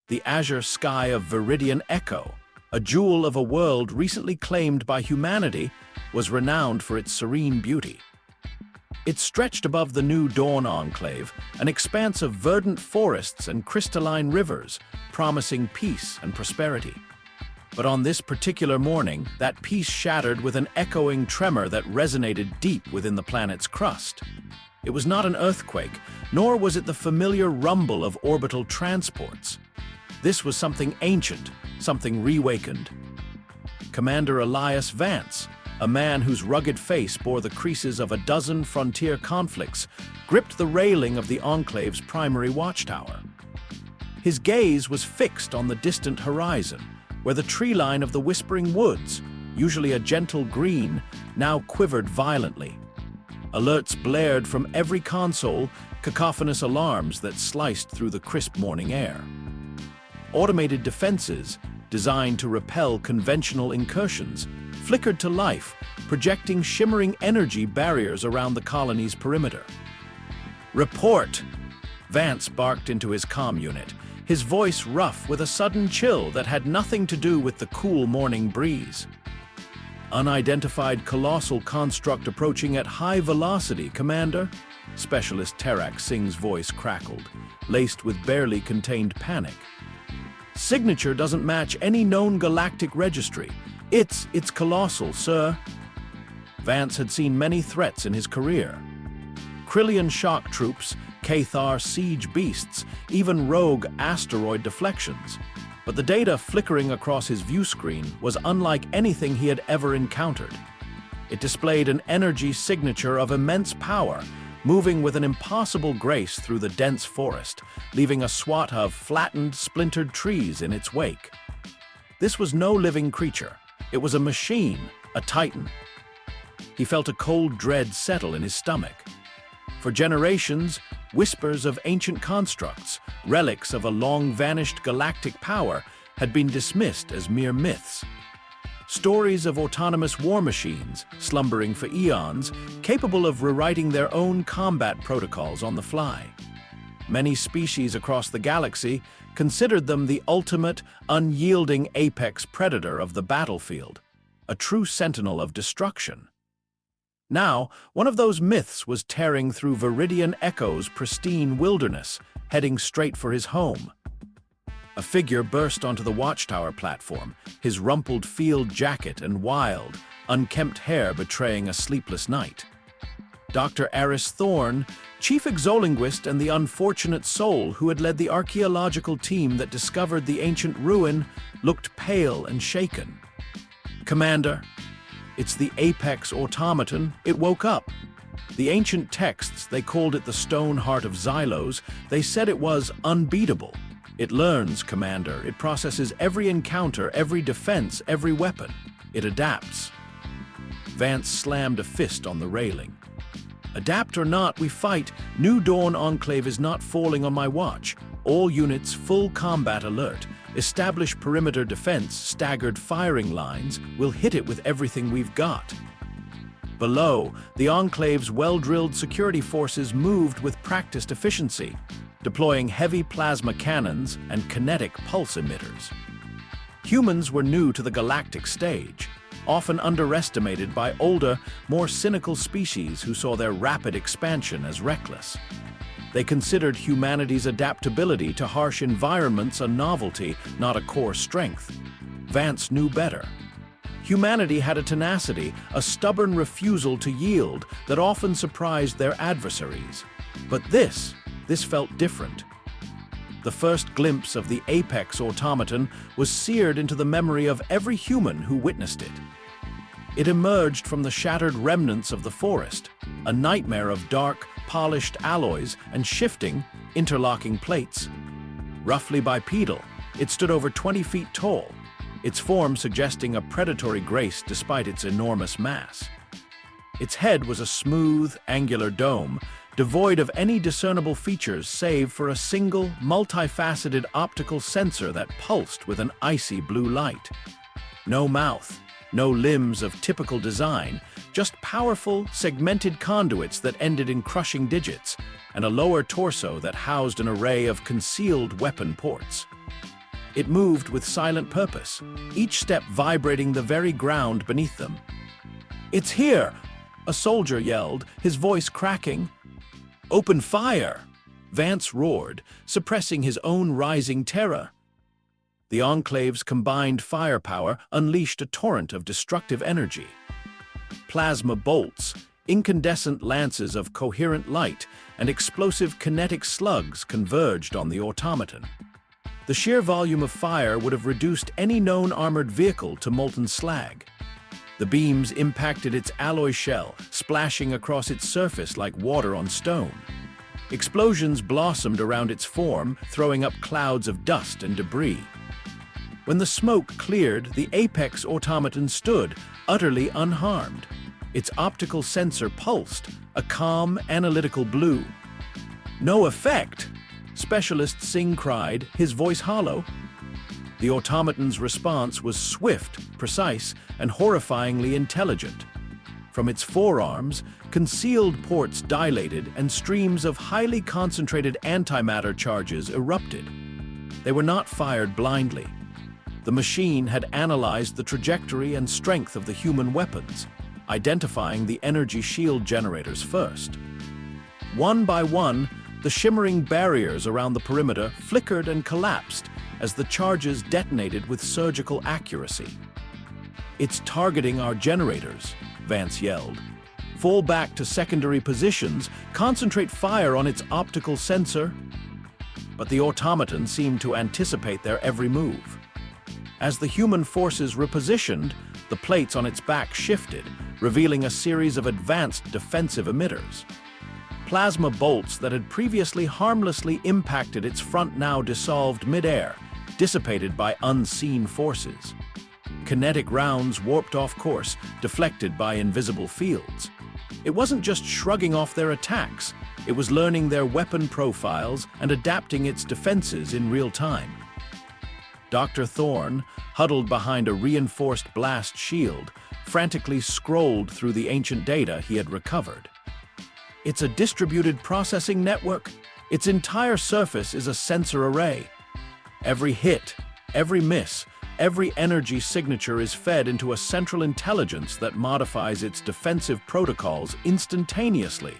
the azure sky of Viridian Echo, a jewel of a world recently claimed by humanity, was renowned for its serene beauty. It stretched above the New Dawn Enclave, an expanse of verdant forests and crystalline rivers, promising peace and prosperity. But on this particular morning, that peace shattered with an echoing tremor that resonated deep within the planet's crust. It was not an earthquake, nor was it the familiar rumble of orbital transports. This was something ancient, something reawakened. Commander Elias Vance, a man whose rugged face bore the creases of a dozen frontier conflicts, gripped the railing of the Enclave's primary watchtower. His gaze was fixed on the distant horizon, where the tree line of the Whispering Woods, usually a gentle green, now quivered violently. Alerts blared from every console, cacophonous alarms that sliced through the crisp morning air. Automated defenses, designed to repel conventional incursions, flickered to life, projecting shimmering energy barriers around the colony's perimeter. "Report!" Vance barked into his comm unit, his voice rough with a sudden chill that had nothing to do with the cool morning breeze. "Unidentified colossal construct approaching at high velocity, Commander," Specialist Terak Singh's voice crackled, laced with barely contained panic. "Signature doesn't match any known galactic registry. It's colossal, sir." Vance had seen many threats in his career. Krillian shock troops, Cathar siege beasts, even rogue asteroid deflections. But the data flickering across his view screen was unlike anything he had ever encountered. It displayed an energy signature of immense power, moving with an impossible grace through the dense forest, leaving a swath of flattened, splintered trees in its wake. This was no living creature. It was a machine, a titan. He felt a cold dread settle in his stomach. For generations, whispers of ancient constructs, relics of a long-vanished galactic power, had been dismissed as mere myths. Stories of autonomous war machines, slumbering for eons, capable of rewriting their own combat protocols on the fly. Many species across the galaxy considered them the ultimate, unyielding apex predator of the battlefield, a true sentinel of destruction. Now, one of those myths was tearing through Viridian Echo's pristine wilderness, heading straight for his home. A figure burst onto the watchtower platform, his rumpled field jacket and wild, unkempt hair betraying a sleepless night. Dr. Aris Thorne, chief exolinguist and the unfortunate soul who had led the archaeological team that discovered the ancient ruin, looked pale and shaken. "Commander, it's the Apex Automaton. It woke up. The ancient texts, they called it the Stone Heart of Xylos. They said it was unbeatable. It learns, Commander. It processes every encounter, every defense, every weapon. It adapts." Vance slammed a fist on the railing. "Adapt or not, we fight. New Dawn Enclave is not falling on my watch. All units full combat alert. Establish perimeter defense, staggered firing lines. We'll hit it with everything we've got." Below, the Enclave's well-drilled security forces moved with practiced efficiency, deploying heavy plasma cannons and kinetic pulse emitters. Humans were new to the galactic stage, often underestimated by older, more cynical species who saw their rapid expansion as reckless. They considered humanity's adaptability to harsh environments a novelty, not a core strength. Vance knew better. Humanity had a tenacity, a stubborn refusal to yield that often surprised their adversaries. But this felt different. The first glimpse of the Apex Automaton was seared into the memory of every human who witnessed it. It emerged from the shattered remnants of the forest, a nightmare of dark, polished alloys and shifting, interlocking plates. Roughly bipedal, it stood over 20 feet tall, its form suggesting a predatory grace despite its enormous mass. Its head was a smooth, angular dome, devoid of any discernible features save for a single, multifaceted optical sensor that pulsed with an icy blue light. No mouth, no limbs of typical design, just powerful, segmented conduits that ended in crushing digits, and a lower torso that housed an array of concealed weapon ports. It moved with silent purpose, each step vibrating the very ground beneath them. "It's here!" a soldier yelled, his voice cracking. "Open fire!" Vance roared, suppressing his own rising terror. The Enclave's combined firepower unleashed a torrent of destructive energy. Plasma bolts, incandescent lances of coherent light, and explosive kinetic slugs converged on the automaton. The sheer volume of fire would have reduced any known armored vehicle to molten slag. The beams impacted its alloy shell, splashing across its surface like water on stone. Explosions blossomed around its form, throwing up clouds of dust and debris. When the smoke cleared, the apex automaton stood, utterly unharmed. Its optical sensor pulsed, a calm, analytical blue. "No effect!" Specialist Singh cried, his voice hollow. The automaton's response was swift, precise, and horrifyingly intelligent. From its forearms, concealed ports dilated and streams of highly concentrated antimatter charges erupted. They were not fired blindly. The machine had analyzed the trajectory and strength of the human weapons, identifying the energy shield generators first. One by one, the shimmering barriers around the perimeter flickered and collapsed as the charges detonated with surgical accuracy. "It's targeting our generators," Vance yelled. "Fall back to secondary positions, concentrate fire on its optical sensor." But the automaton seemed to anticipate their every move. As the human forces repositioned, the plates on its back shifted, revealing a series of advanced defensive emitters. Plasma bolts that had previously harmlessly impacted its front now dissolved mid-air, dissipated by unseen forces. Kinetic rounds warped off course, deflected by invisible fields. It wasn't just shrugging off their attacks, it was learning their weapon profiles and adapting its defenses in real time. Dr. Thorne, huddled behind a reinforced blast shield, frantically scrolled through the ancient data he had recovered. "It's a distributed processing network. Its entire surface is a sensor array. Every hit, every miss, every energy signature is fed into a central intelligence that modifies its defensive protocols instantaneously.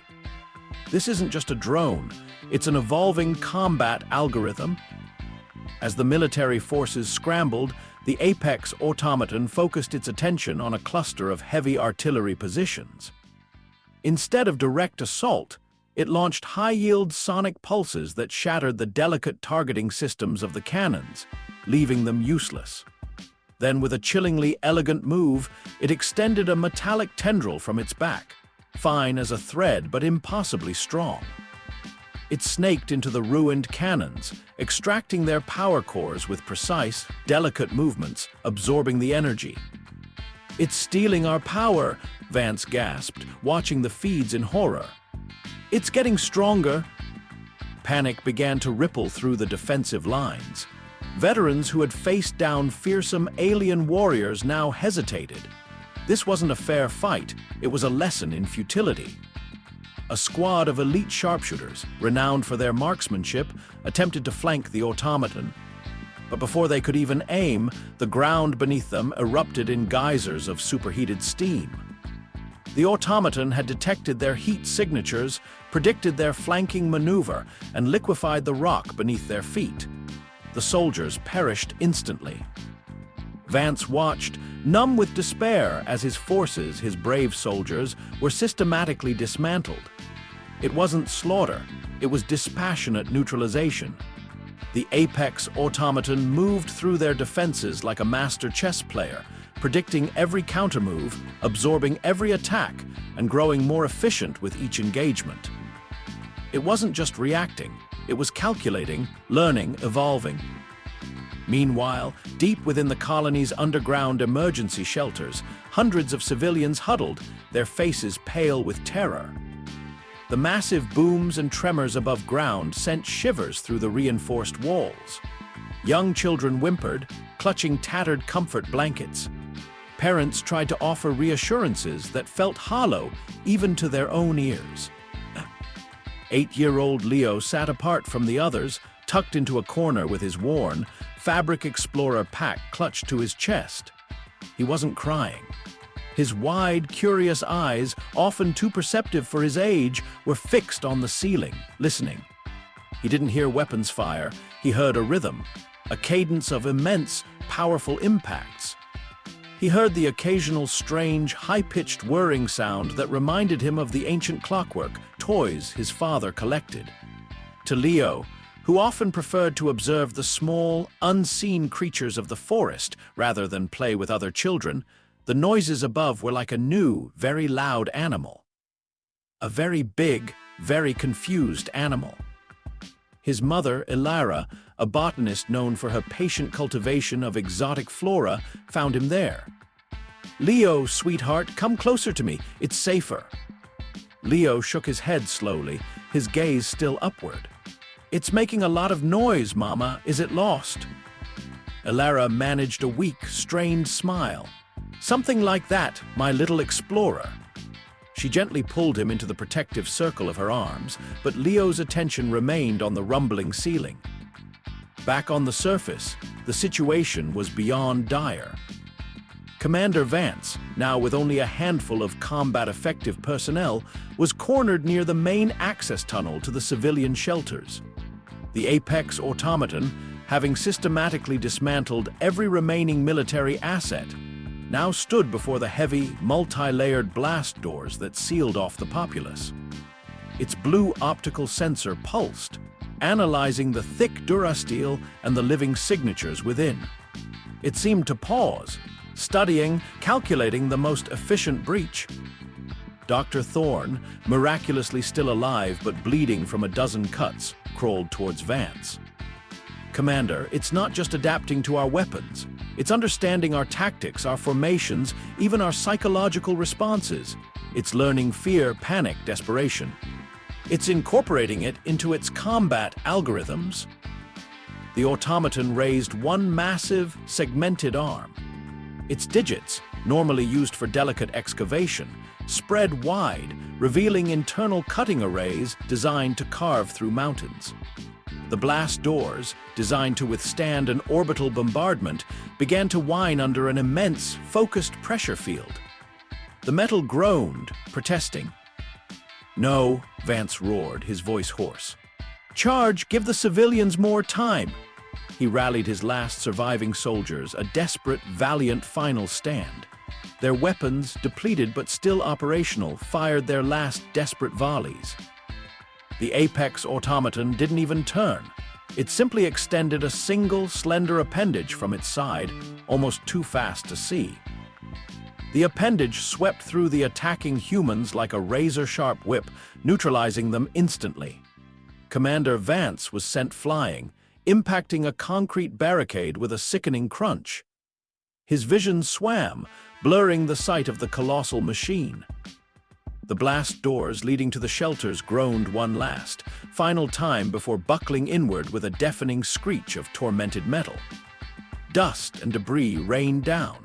This isn't just a drone, it's an evolving combat algorithm." As the military forces scrambled, the apex automaton focused its attention on a cluster of heavy artillery positions. Instead of direct assault, it launched high-yield sonic pulses that shattered the delicate targeting systems of the cannons, leaving them useless. Then, with a chillingly elegant move, it extended a metallic tendril from its back, fine as a thread but impossibly strong. It snaked into the ruined cannons, extracting their power cores with precise, delicate movements, absorbing the energy. "It's stealing our power," Vance gasped, watching the feeds in horror. "It's getting stronger." Panic began to ripple through the defensive lines. Veterans who had faced down fearsome alien warriors now hesitated. This wasn't a fair fight, it was a lesson in futility. A squad of elite sharpshooters, renowned for their marksmanship, attempted to flank the automaton. But before they could even aim, the ground beneath them erupted in geysers of superheated steam. The automaton had detected their heat signatures, predicted their flanking maneuver, and liquefied the rock beneath their feet. The soldiers perished instantly. Vance watched, numb with despair, as his forces, his brave soldiers, were systematically dismantled. It wasn't slaughter, it was dispassionate neutralization. The apex automaton moved through their defenses like a master chess player, predicting every countermove, absorbing every attack, and growing more efficient with each engagement. It wasn't just reacting, it was calculating, learning, evolving. Meanwhile, deep within the colony's underground emergency shelters, hundreds of civilians huddled, their faces pale with terror. The massive booms and tremors above ground sent shivers through the reinforced walls. Young children whimpered, clutching tattered comfort blankets. Parents tried to offer reassurances that felt hollow even to their own ears. 8-year-old Leo sat apart from the others, tucked into a corner with his worn, fabric explorer pack clutched to his chest. He wasn't crying. His wide, curious eyes, often too perceptive for his age, were fixed on the ceiling, listening. He didn't hear weapons fire. He heard a rhythm, a cadence of immense, powerful impacts. He heard the occasional strange, high-pitched whirring sound that reminded him of the ancient clockwork toys his father collected. To Leo, who often preferred to observe the small, unseen creatures of the forest rather than play with other children, the noises above were like a new, very loud animal. A very big, very confused animal. His mother, Elara, a botanist known for her patient cultivation of exotic flora, found him there. "Leo, sweetheart, come closer to me. It's safer." Leo shook his head slowly, his gaze still upward. "It's making a lot of noise, Mama. Is it lost?" Elara managed a weak, strained smile. "Something like that, my little explorer." She gently pulled him into the protective circle of her arms, but Leo's attention remained on the rumbling ceiling. Back on the surface, the situation was beyond dire. Commander Vance, now with only a handful of combat-effective personnel, was cornered near the main access tunnel to the civilian shelters. The Apex Automaton, having systematically dismantled every remaining military asset, now stood before the heavy, multi-layered blast doors that sealed off the populace. Its blue optical sensor pulsed, analyzing the thick durasteel and the living signatures within. It seemed to pause, studying, calculating the most efficient breach. Dr. Thorne, miraculously still alive but bleeding from a dozen cuts, crawled towards Vance. "Commander, it's not just adapting to our weapons. It's understanding our tactics, our formations, even our psychological responses. It's learning fear, panic, desperation. It's incorporating it into its combat algorithms." The automaton raised one massive, segmented arm. Its digits, normally used for delicate excavation, spread wide, revealing internal cutting arrays designed to carve through mountains. The blast doors, designed to withstand an orbital bombardment, began to whine under an immense, focused pressure field. The metal groaned, protesting. "No," Vance roared, his voice hoarse. "Charge! Give the civilians more time!" He rallied his last surviving soldiers, a desperate, valiant final stand. Their weapons, depleted but still operational, fired their last desperate volleys. The Apex Automaton didn't even turn. It simply extended a single, slender appendage from its side, almost too fast to see. The appendage swept through the attacking humans like a razor-sharp whip, neutralizing them instantly. Commander Vance was sent flying, impacting a concrete barricade with a sickening crunch. His vision swam, blurring the sight of the colossal machine. The blast doors leading to the shelters groaned one last, final time before buckling inward with a deafening screech of tormented metal. Dust and debris rained down.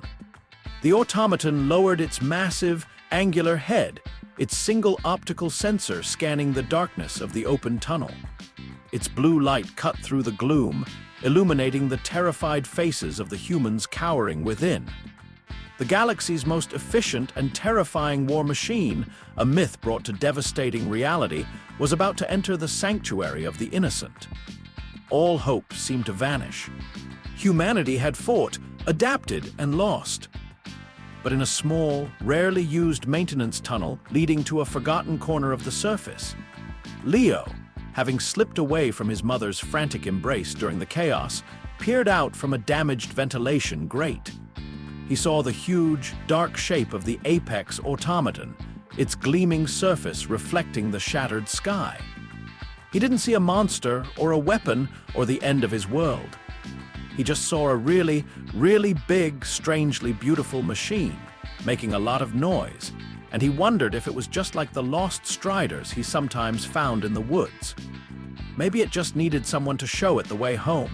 The automaton lowered its massive, angular head, its single optical sensor scanning the darkness of the open tunnel. Its blue light cut through the gloom, illuminating the terrified faces of the humans cowering within. The galaxy's most efficient and terrifying war machine, a myth brought to devastating reality, was about to enter the sanctuary of the innocent. All hope seemed to vanish. Humanity had fought, adapted, and lost. But in a small, rarely used maintenance tunnel leading to a forgotten corner of the surface, Leo, having slipped away from his mother's frantic embrace during the chaos, peered out from a damaged ventilation grate. He saw the huge, dark shape of the Apex Automaton, its gleaming surface reflecting the shattered sky. He didn't see a monster or a weapon or the end of his world. He just saw a really, really big, strangely beautiful machine, making a lot of noise, and he wondered if it was just like the lost striders he sometimes found in the woods. Maybe it just needed someone to show it the way home.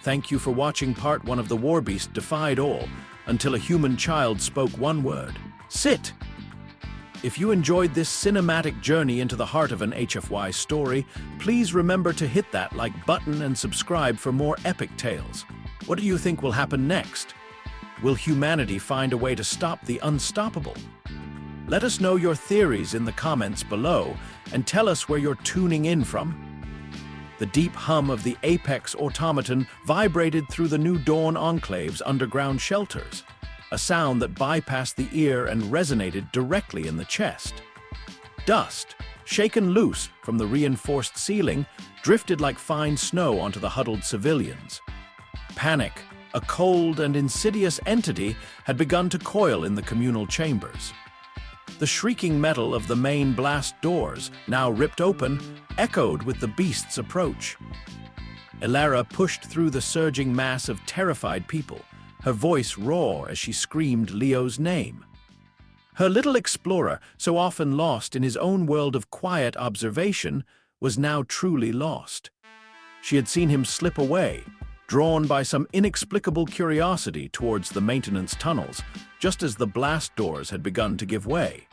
Thank you for watching part 1 of The War Beast Defied All, until a human child spoke one word: sit! If you enjoyed this cinematic journey into the heart of an HFY story, please remember to hit that like button and subscribe for more epic tales. What do you think will happen next? Will humanity find a way to stop the unstoppable? Let us know your theories in the comments below and tell us where you're tuning in from. The deep hum of the Apex Automaton vibrated through the New Dawn Enclave's underground shelters, a sound that bypassed the ear and resonated directly in the chest. Dust, shaken loose from the reinforced ceiling, drifted like fine snow onto the huddled civilians. Panic, a cold and insidious entity, had begun to coil in the communal chambers. The shrieking metal of the main blast doors, now ripped open, echoed with the beast's approach. Elara pushed through the surging mass of terrified people, her voice raw as she screamed Leo's name. Her little explorer, so often lost in his own world of quiet observation, was now truly lost. She had seen him slip away, drawn by some inexplicable curiosity towards the maintenance tunnels, just as the blast doors had begun to give way.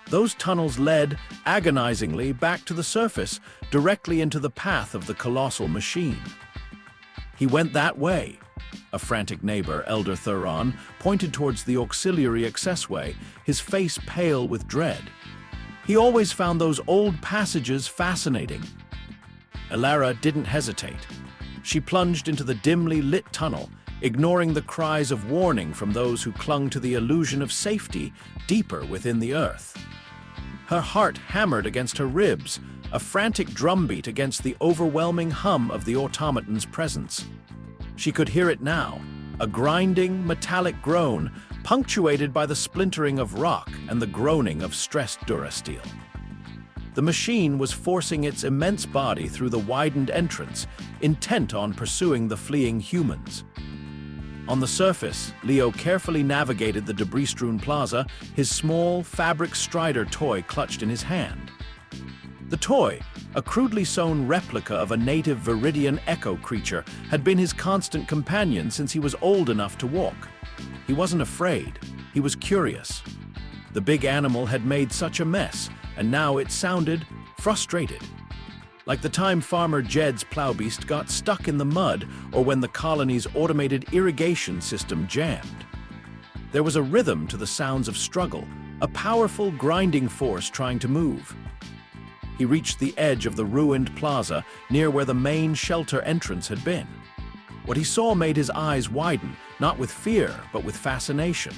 Those tunnels led, agonizingly, back to the surface, directly into the path of the colossal machine. He went that way. A frantic neighbor, Elder Thuron, pointed towards the auxiliary accessway, his face pale with dread. He always found those old passages fascinating. Elara didn't hesitate. She plunged into the dimly lit tunnel, ignoring the cries of warning from those who clung to the illusion of safety deeper within the earth. Her heart hammered against her ribs, a frantic drumbeat against the overwhelming hum of the automaton's presence. She could hear it now, a grinding, metallic groan, punctuated by the splintering of rock and the groaning of stressed durasteel. The machine was forcing its immense body through the widened entrance, intent on pursuing the fleeing humans. On the surface, Leo carefully navigated the debris-strewn plaza, his small, fabric strider toy clutched in his hand. The toy, a crudely sewn replica of a native Viridian echo creature, had been his constant companion since he was old enough to walk. He wasn't afraid, he was curious. The big animal had made such a mess, and now it sounded frustrated. Like the time Farmer Jed's plowbeast got stuck in the mud or when the colony's automated irrigation system jammed. There was a rhythm to the sounds of struggle, a powerful grinding force trying to move. He reached the edge of the ruined plaza near where the main shelter entrance had been. What he saw made his eyes widen, not with fear, but with fascination.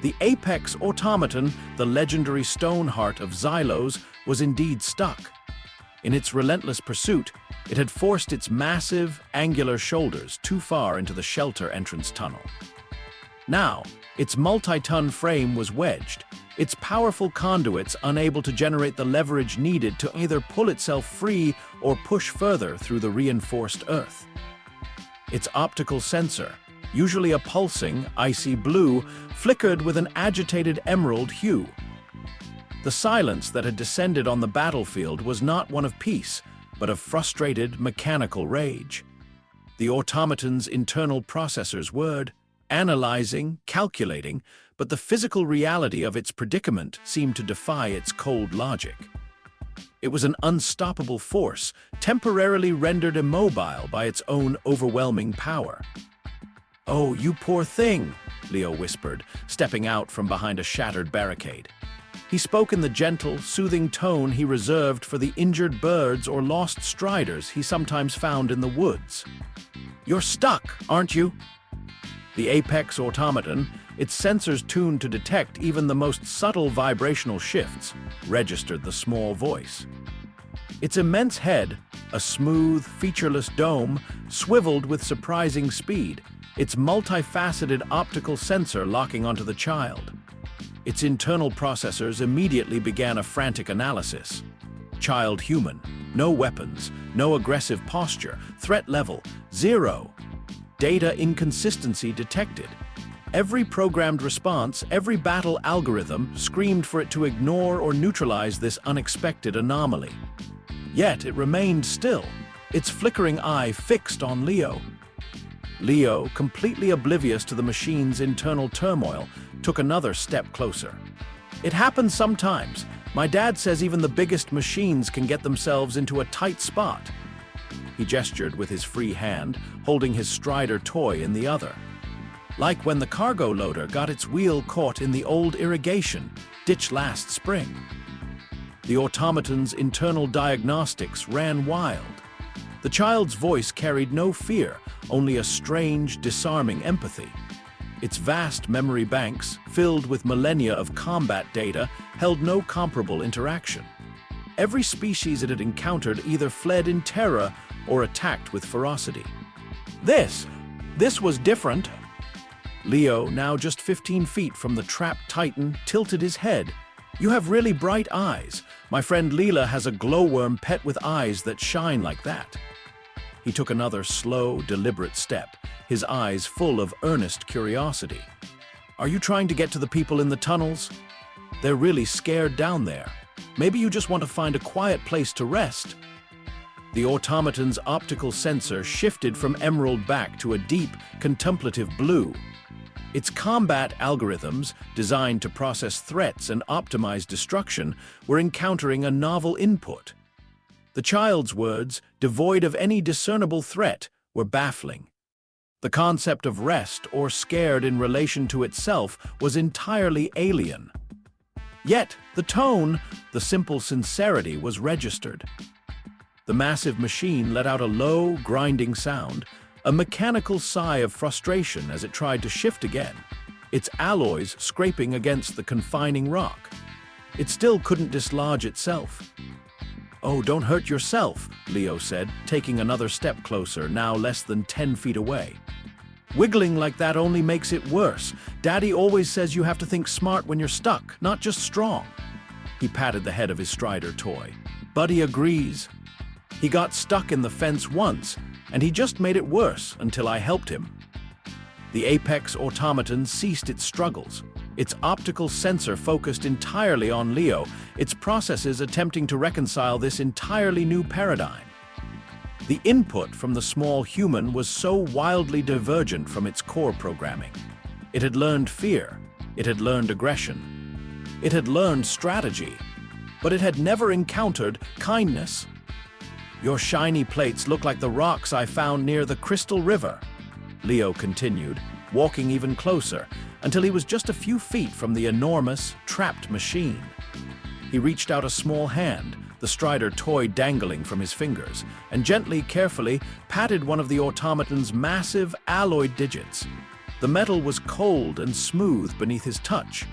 The Apex Automaton, the legendary stone heart of Xylos, was indeed stuck. In its relentless pursuit, it had forced its massive, angular shoulders too far into the shelter entrance tunnel. Now, its multi-ton frame was wedged, its powerful conduits unable to generate the leverage needed to either pull itself free or push further through the reinforced earth. Its optical sensor, usually a pulsing, icy blue, flickered with an agitated emerald hue. The silence that had descended on the battlefield was not one of peace, but of frustrated, mechanical rage. The automaton's internal processors whirred, analyzing, calculating, but the physical reality of its predicament seemed to defy its cold logic. It was an unstoppable force, temporarily rendered immobile by its own overwhelming power. "Oh, you poor thing," Leo whispered, stepping out from behind a shattered barricade. He spoke in the gentle, soothing tone he reserved for the injured birds or lost striders he sometimes found in the woods. "You're stuck, aren't you?" The Apex Automaton, its sensors tuned to detect even the most subtle vibrational shifts, registered the small voice. Its immense head, a smooth, featureless dome, swiveled with surprising speed, its multifaceted optical sensor locking onto the child. Its internal processors immediately began a frantic analysis. Child human, no weapons, no aggressive posture, threat level, 0. Data inconsistency detected. Every programmed response, every battle algorithm screamed for it to ignore or neutralize this unexpected anomaly. Yet it remained still, its flickering eye fixed on Leo. Leo, completely oblivious to the machine's internal turmoil, took another step closer. It happens sometimes. My dad says even the biggest machines can get themselves into a tight spot. He gestured with his free hand, holding his Strider toy in the other. Like when the cargo loader got its wheel caught in the old irrigation ditch last spring. The automaton's internal diagnostics ran wild. The child's voice carried no fear, only a strange, disarming empathy. Its vast memory banks, filled with millennia of combat data, held no comparable interaction. Every species it had encountered either fled in terror or attacked with ferocity. This was different. Leo, now just 15 feet from the trapped titan, tilted his head. You have really bright eyes. My friend Leela has a glowworm pet with eyes that shine like that. He took another slow, deliberate step, his eyes full of earnest curiosity. Are you trying to get to the people in the tunnels? They're really scared down there. Maybe you just want to find a quiet place to rest. The automaton's optical sensor shifted from emerald back to a deep, contemplative blue. Its combat algorithms, designed to process threats and optimize destruction, were encountering a novel input. The child's words, devoid of any discernible threat, were baffling. The concept of rest or scared in relation to itself was entirely alien. Yet, the tone, the simple sincerity, was registered. The massive machine let out a low, grinding sound, a mechanical sigh of frustration as it tried to shift again, its alloys scraping against the confining rock. It still couldn't dislodge itself. "Oh, don't hurt yourself," Leo said, taking another step closer, now less than 10 feet away. "Wiggling like that only makes it worse. Daddy always says you have to think smart when you're stuck, not just strong." He patted the head of his Strider toy. Buddy agrees. He got stuck in the fence once, and he just made it worse until I helped him. The Apex automaton ceased its struggles. Its optical sensor focused entirely on Leo, its processes attempting to reconcile this entirely new paradigm. The input from the small human was so wildly divergent from its core programming. It had learned fear, it had learned aggression, it had learned strategy, but it had never encountered kindness. "Your shiny plates look like the rocks I found near the Crystal River," Leo continued, walking even closer, until he was just a few feet from the enormous, trapped machine. He reached out a small hand, the Strider toy dangling from his fingers, and gently, carefully, patted one of the automaton's massive, alloyed digits. The metal was cold and smooth beneath his touch.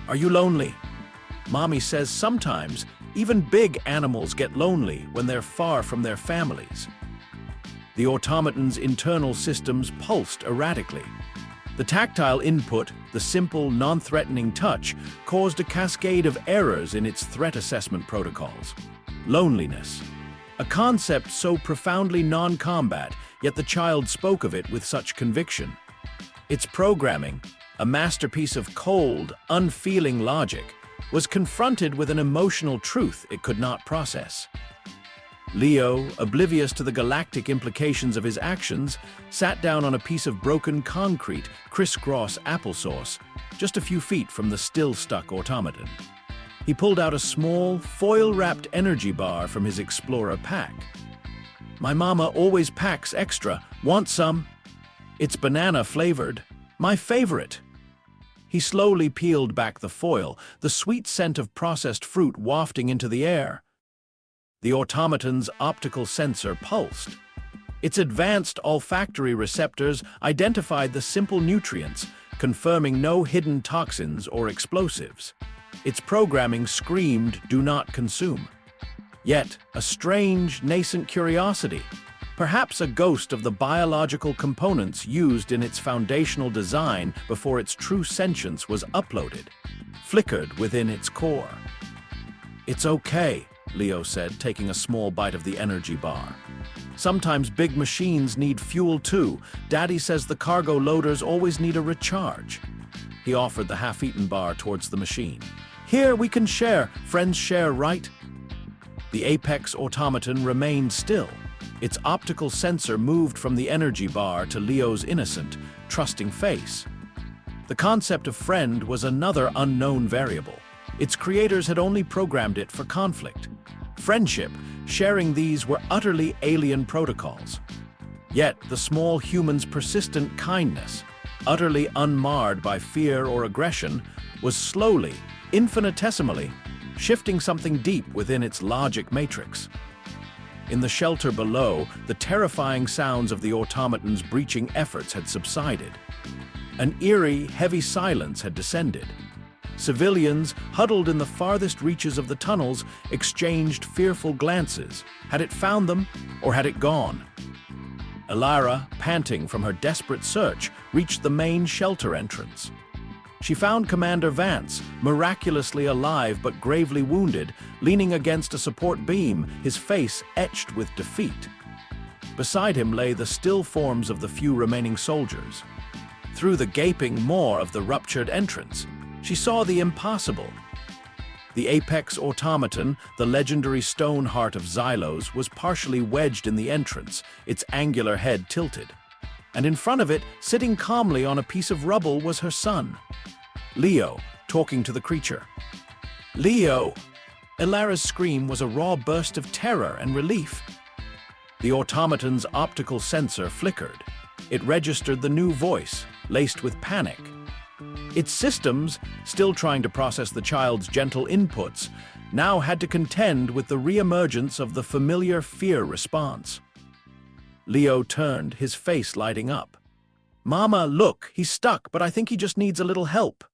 "Are you lonely? Mommy says sometimes even big animals get lonely when they're far from their families." The automaton's internal systems pulsed erratically. The tactile input, the simple, non-threatening touch, caused a cascade of errors in its threat assessment protocols. Loneliness. A concept so profoundly non-combat, yet the child spoke of it with such conviction. Its programming, a masterpiece of cold, unfeeling logic, was confronted with an emotional truth it could not process. Leo, oblivious to the galactic implications of his actions, sat down on a piece of broken concrete, crisscross applesauce, just a few feet from the still-stuck automaton. He pulled out a small, foil-wrapped energy bar from his Explorer pack. "My mama always packs extra. Want some? It's banana-flavored. My favorite." He slowly peeled back the foil, the sweet scent of processed fruit wafting into the air. The automaton's optical sensor pulsed. Its advanced olfactory receptors identified the simple nutrients, confirming no hidden toxins or explosives. Its programming screamed, "Do not consume." Yet, a strange, nascent curiosity, perhaps a ghost of the biological components used in its foundational design before its true sentience was uploaded, flickered within its core. "It's okay," Leo said, taking a small bite of the energy bar. "Sometimes big machines need fuel too. Daddy says the cargo loaders always need a recharge." He offered the half-eaten bar towards the machine. "Here, we can share. Friends share, right?" The Apex automaton remained still. Its optical sensor moved from the energy bar to Leo's innocent, trusting face. The concept of friend was another unknown variable. Its creators had only programmed it for conflict. Friendship, sharing these were utterly alien protocols. Yet the small human's persistent kindness, utterly unmarred by fear or aggression, was slowly, infinitesimally, shifting something deep within its logic matrix. In the shelter below, the terrifying sounds of the automaton's breaching efforts had subsided. An eerie, heavy silence had descended. Civilians, huddled in the farthest reaches of the tunnels, exchanged fearful glances. Had it found them, or had it gone? Elara, panting from her desperate search, reached the main shelter entrance. She found Commander Vance, miraculously alive but gravely wounded, leaning against a support beam, his face etched with defeat. Beside him lay the still forms of the few remaining soldiers. Through the gaping maw of the ruptured entrance, she saw the impossible. The apex automaton, the legendary stone heart of Xylos, was partially wedged in the entrance, its angular head tilted. And in front of it, sitting calmly on a piece of rubble, was her son, Leo, talking to the creature. "Leo!" Elara's scream was a raw burst of terror and relief. The automaton's optical sensor flickered. It registered the new voice, laced with panic. Its systems, still trying to process the child's gentle inputs, now had to contend with the reemergence of the familiar fear response. Leo turned, his face lighting up. "Mama, look, he's stuck, but I think he just needs a little help."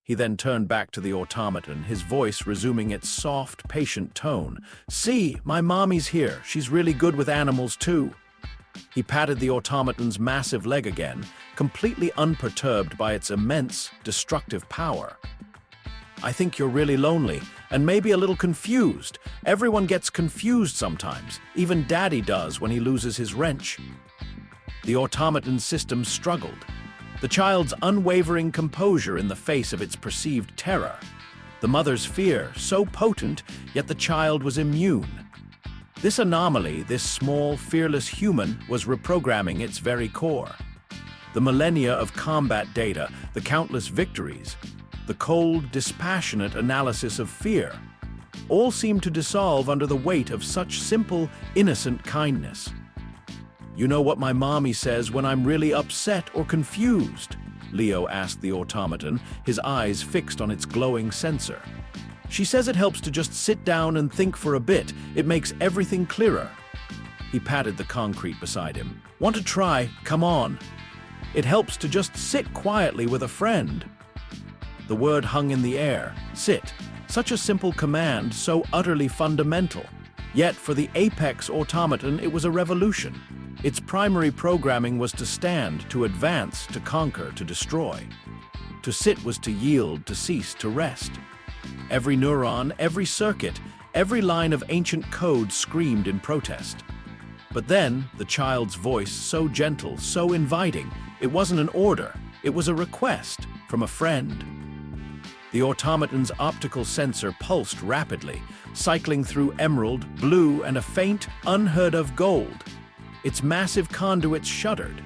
He then turned back to the automaton, his voice resuming its soft, patient tone. "See, my mommy's here. She's really good with animals, too." He patted the automaton's massive leg again, completely unperturbed by its immense, destructive power. "I think you're really lonely, and maybe a little confused. Everyone gets confused sometimes. Even Daddy does when he loses his wrench." The automaton's system struggled. The child's unwavering composure in the face of its perceived terror. The mother's fear, so potent, yet the child was immune. This anomaly, this small, fearless human, was reprogramming its very core. The millennia of combat data, the countless victories, the cold, dispassionate analysis of fear, all seemed to dissolve under the weight of such simple, innocent kindness. "You know what my mommy says when I'm really upset or confused?" Leo asked the automaton, his eyes fixed on its glowing sensor. "She says it helps to just sit down and think for a bit. It makes everything clearer." He patted the concrete beside him. "Want to try? Come on." "It helps to just sit quietly with a friend." The word hung in the air. Sit. Such a simple command, so utterly fundamental. Yet for the apex automaton, it was a revolution. Its primary programming was to stand, to advance, to conquer, to destroy. To sit was to yield, to cease, to rest. Every neuron, every circuit, every line of ancient code screamed in protest. But then, the child's voice, so gentle, so inviting, it wasn't an order, it was a request from a friend. The automaton's optical sensor pulsed rapidly, cycling through emerald, blue, and a faint, unheard-of gold. Its massive conduits shuddered.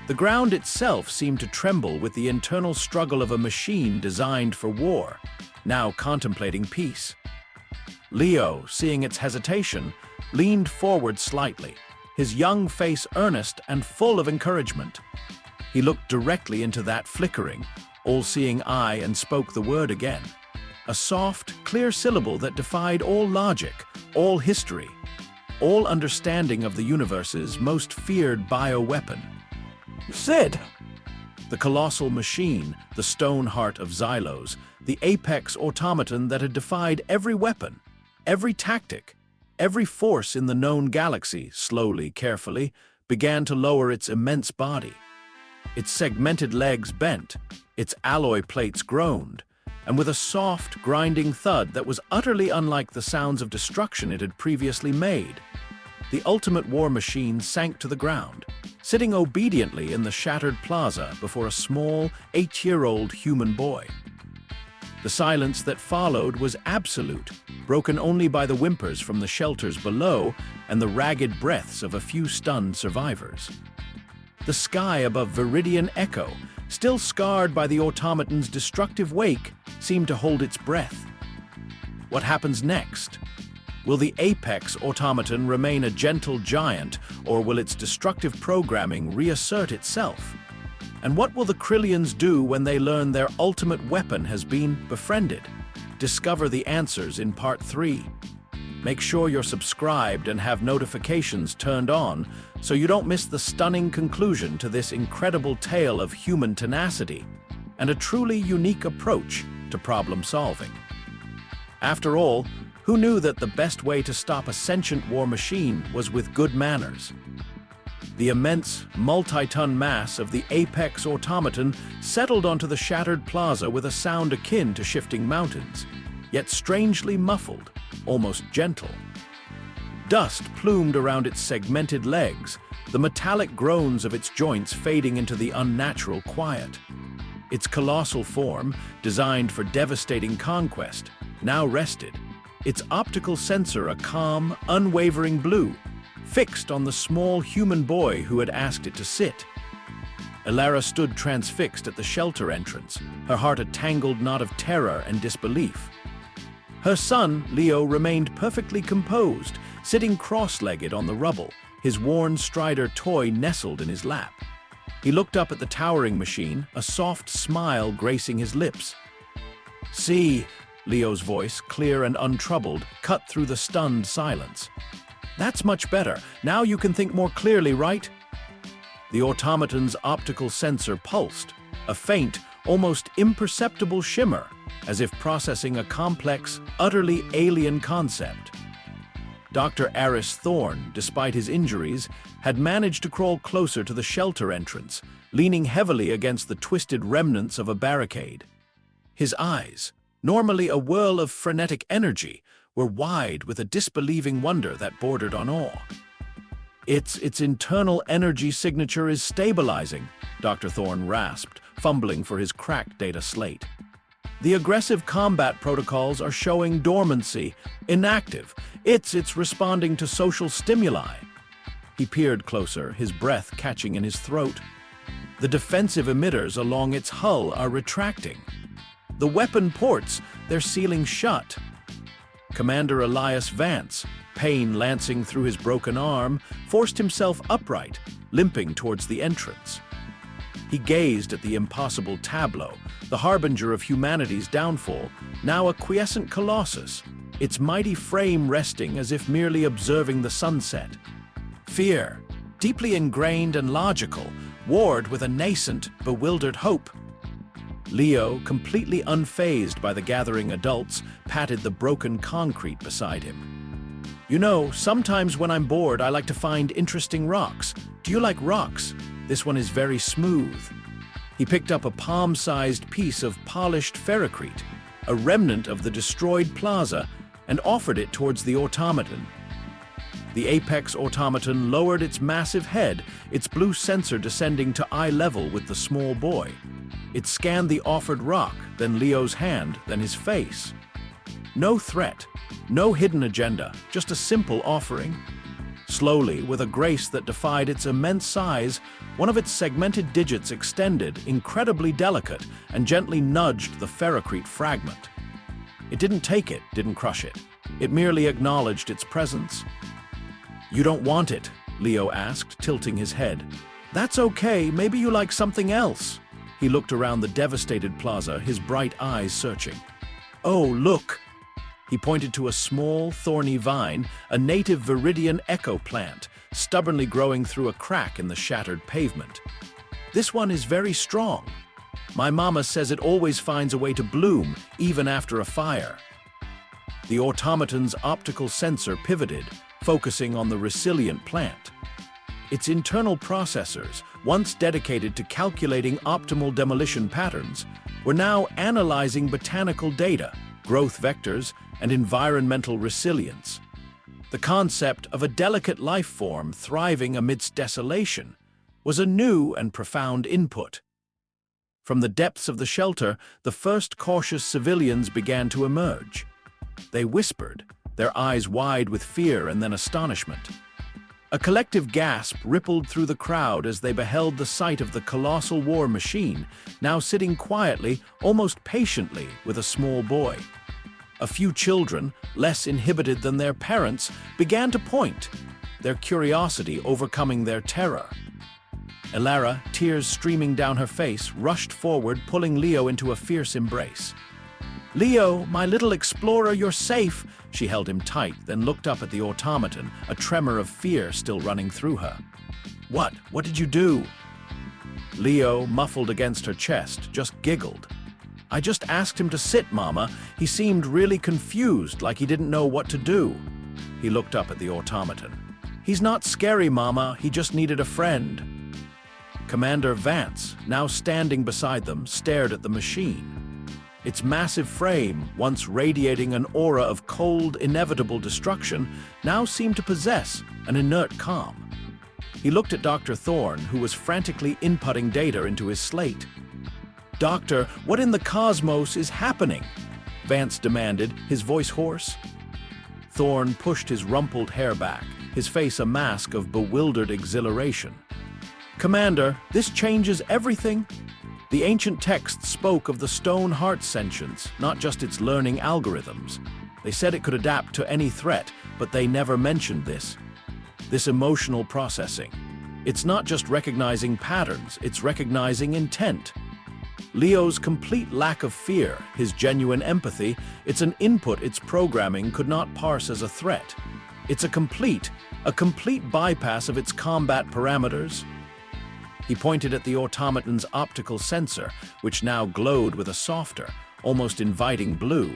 The ground itself seemed to tremble with the internal struggle of a machine designed for war, now contemplating peace. Leo, seeing its hesitation, leaned forward slightly, his young face earnest and full of encouragement. He looked directly into that flickering, all-seeing eye and spoke the word again. A soft, clear syllable that defied all logic, all history, all understanding of the universe's most feared bioweapon. "Sid!" The colossal machine, the stone heart of Xylos, the apex automaton that had defied every weapon, every tactic, every force in the known galaxy, slowly, carefully, began to lower its immense body. Its segmented legs bent, its alloy plates groaned, and with a soft, grinding thud that was utterly unlike the sounds of destruction it had previously made, the ultimate war machine sank to the ground, sitting obediently in the shattered plaza before a small, 8-year-old human boy. The silence that followed was absolute, broken only by the whimpers from the shelters below and the ragged breaths of a few stunned survivors. The sky above Viridian Echo, still scarred by the automaton's destructive wake, seemed to hold its breath. What happens next? Will the apex automaton remain a gentle giant, or will its destructive programming reassert itself? And what will the Krillians do when they learn their ultimate weapon has been befriended? Discover the answers in Part 3. Make sure you're subscribed and have notifications turned on so you don't miss the stunning conclusion to this incredible tale of human tenacity and a truly unique approach to problem solving. After all, who knew that the best way to stop a sentient war machine was with good manners? The immense, multi-ton mass of the apex automaton settled onto the shattered plaza with a sound akin to shifting mountains, yet strangely muffled, almost gentle. Dust plumed around its segmented legs, the metallic groans of its joints fading into the unnatural quiet. Its colossal form, designed for devastating conquest, now rested, its optical sensor a calm, unwavering blue, fixed on the small human boy who had asked it to sit. Elara stood transfixed at the shelter entrance, her heart a tangled knot of terror and disbelief. Her son, Leo, remained perfectly composed, sitting cross-legged on the rubble, his worn Strider toy nestled in his lap. He looked up at the towering machine, a soft smile gracing his lips. "See," Leo's voice, clear and untroubled, cut through the stunned silence. "That's much better. Now you can think more clearly, right?" The automaton's optical sensor pulsed, a faint, almost imperceptible shimmer, as if processing a complex, utterly alien concept. Dr. Aris Thorne, despite his injuries, had managed to crawl closer to the shelter entrance, leaning heavily against the twisted remnants of a barricade. His eyes, normally a whirl of frenetic energy, were wide with a disbelieving wonder that bordered on awe. Its internal energy signature is stabilizing," Dr. Thorne rasped, fumbling for his cracked data slate. "The aggressive combat protocols are showing dormancy, inactive. It's responding to social stimuli." He peered closer, his breath catching in his throat. The defensive emitters along its hull are retracting. The weapon ports, they're sealing shut. Commander Elias Vance, pain lancing through his broken arm, forced himself upright, limping towards the entrance. He gazed at the impossible tableau, the harbinger of humanity's downfall, now a quiescent colossus, its mighty frame resting as if merely observing the sunset. Fear, deeply ingrained and logical, warred with a nascent, bewildered hope. Leo, completely unfazed by the gathering adults, patted the broken concrete beside him. "You know, sometimes when I'm bored, I like to find interesting rocks. Do you like rocks? This one is very smooth." He picked up a palm-sized piece of polished ferrocrete, a remnant of the destroyed plaza, and offered it towards the automaton. The apex automaton lowered its massive head, its blue sensor descending to eye level with the small boy. It scanned the offered rock, then Leo's hand, then his face. No threat, no hidden agenda, just a simple offering. Slowly, with a grace that defied its immense size, one of its segmented digits extended, incredibly delicate, and gently nudged the ferrocrete fragment. It didn't take it, didn't crush it. It merely acknowledged its presence. "You don't want it?" Leo asked, tilting his head. "That's okay, maybe you like something else." He looked around the devastated plaza, his bright eyes searching. "Oh, look!" He pointed to a small, thorny vine, a native Viridian Echo plant, stubbornly growing through a crack in the shattered pavement. "This one is very strong. My mama says it always finds a way to bloom, even after a fire." The automaton's optical sensor pivoted, focusing on the resilient plant. Its internal processors, once dedicated to calculating optimal demolition patterns, were now analyzing botanical data, growth vectors, and environmental resilience. The concept of a delicate life form thriving amidst desolation was a new and profound input. From the depths of the shelter, the first cautious civilians began to emerge. They whispered, their eyes wide with fear and then astonishment. A collective gasp rippled through the crowd as they beheld the sight of the colossal war machine, now sitting quietly, almost patiently, with a small boy. A few children, less inhibited than their parents, began to point, their curiosity overcoming their terror. Elara, tears streaming down her face, rushed forward, pulling Leo into a fierce embrace. "Leo, my little explorer, you're safe!" She held him tight, then looked up at the automaton, a tremor of fear still running through her. What? What did you do?" Leo, muffled against her chest, just giggled. "I just asked him to sit, Mama. He seemed really confused, like he didn't know what to do." He looked up at the automaton. "He's not scary, Mama. He just needed a friend." Commander Vance, now standing beside them, stared at the machine. Its massive frame, once radiating an aura of cold, inevitable destruction, now seemed to possess an inert calm. He looked at Dr. Thorne, who was frantically inputting data into his slate. "Doctor, what in the cosmos is happening?" Vance demanded, his voice hoarse. Thorne pushed his rumpled hair back, his face a mask of bewildered exhilaration. "Commander, this changes everything." The ancient texts spoke of the stone heart sentience, not just its learning algorithms. They said it could adapt to any threat, but they never mentioned this. This emotional processing. It's not just recognizing patterns, it's recognizing intent. Leo's complete lack of fear, his genuine empathy, it's an input its programming could not parse as a threat. It's a complete bypass of its combat parameters. He pointed at the automaton's optical sensor, which now glowed with a softer, almost inviting blue.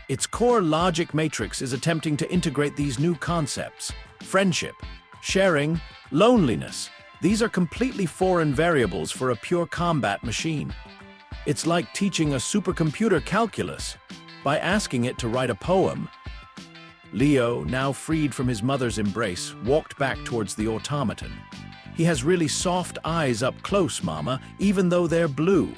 Its core logic matrix is attempting to integrate these new concepts: friendship, sharing, loneliness. These are completely foreign variables for a pure combat machine. It's like teaching a supercomputer calculus by asking it to write a poem. Leo, now freed from his mother's embrace, walked back towards the automaton. "He has really soft eyes up close, Mama, even though they're blue."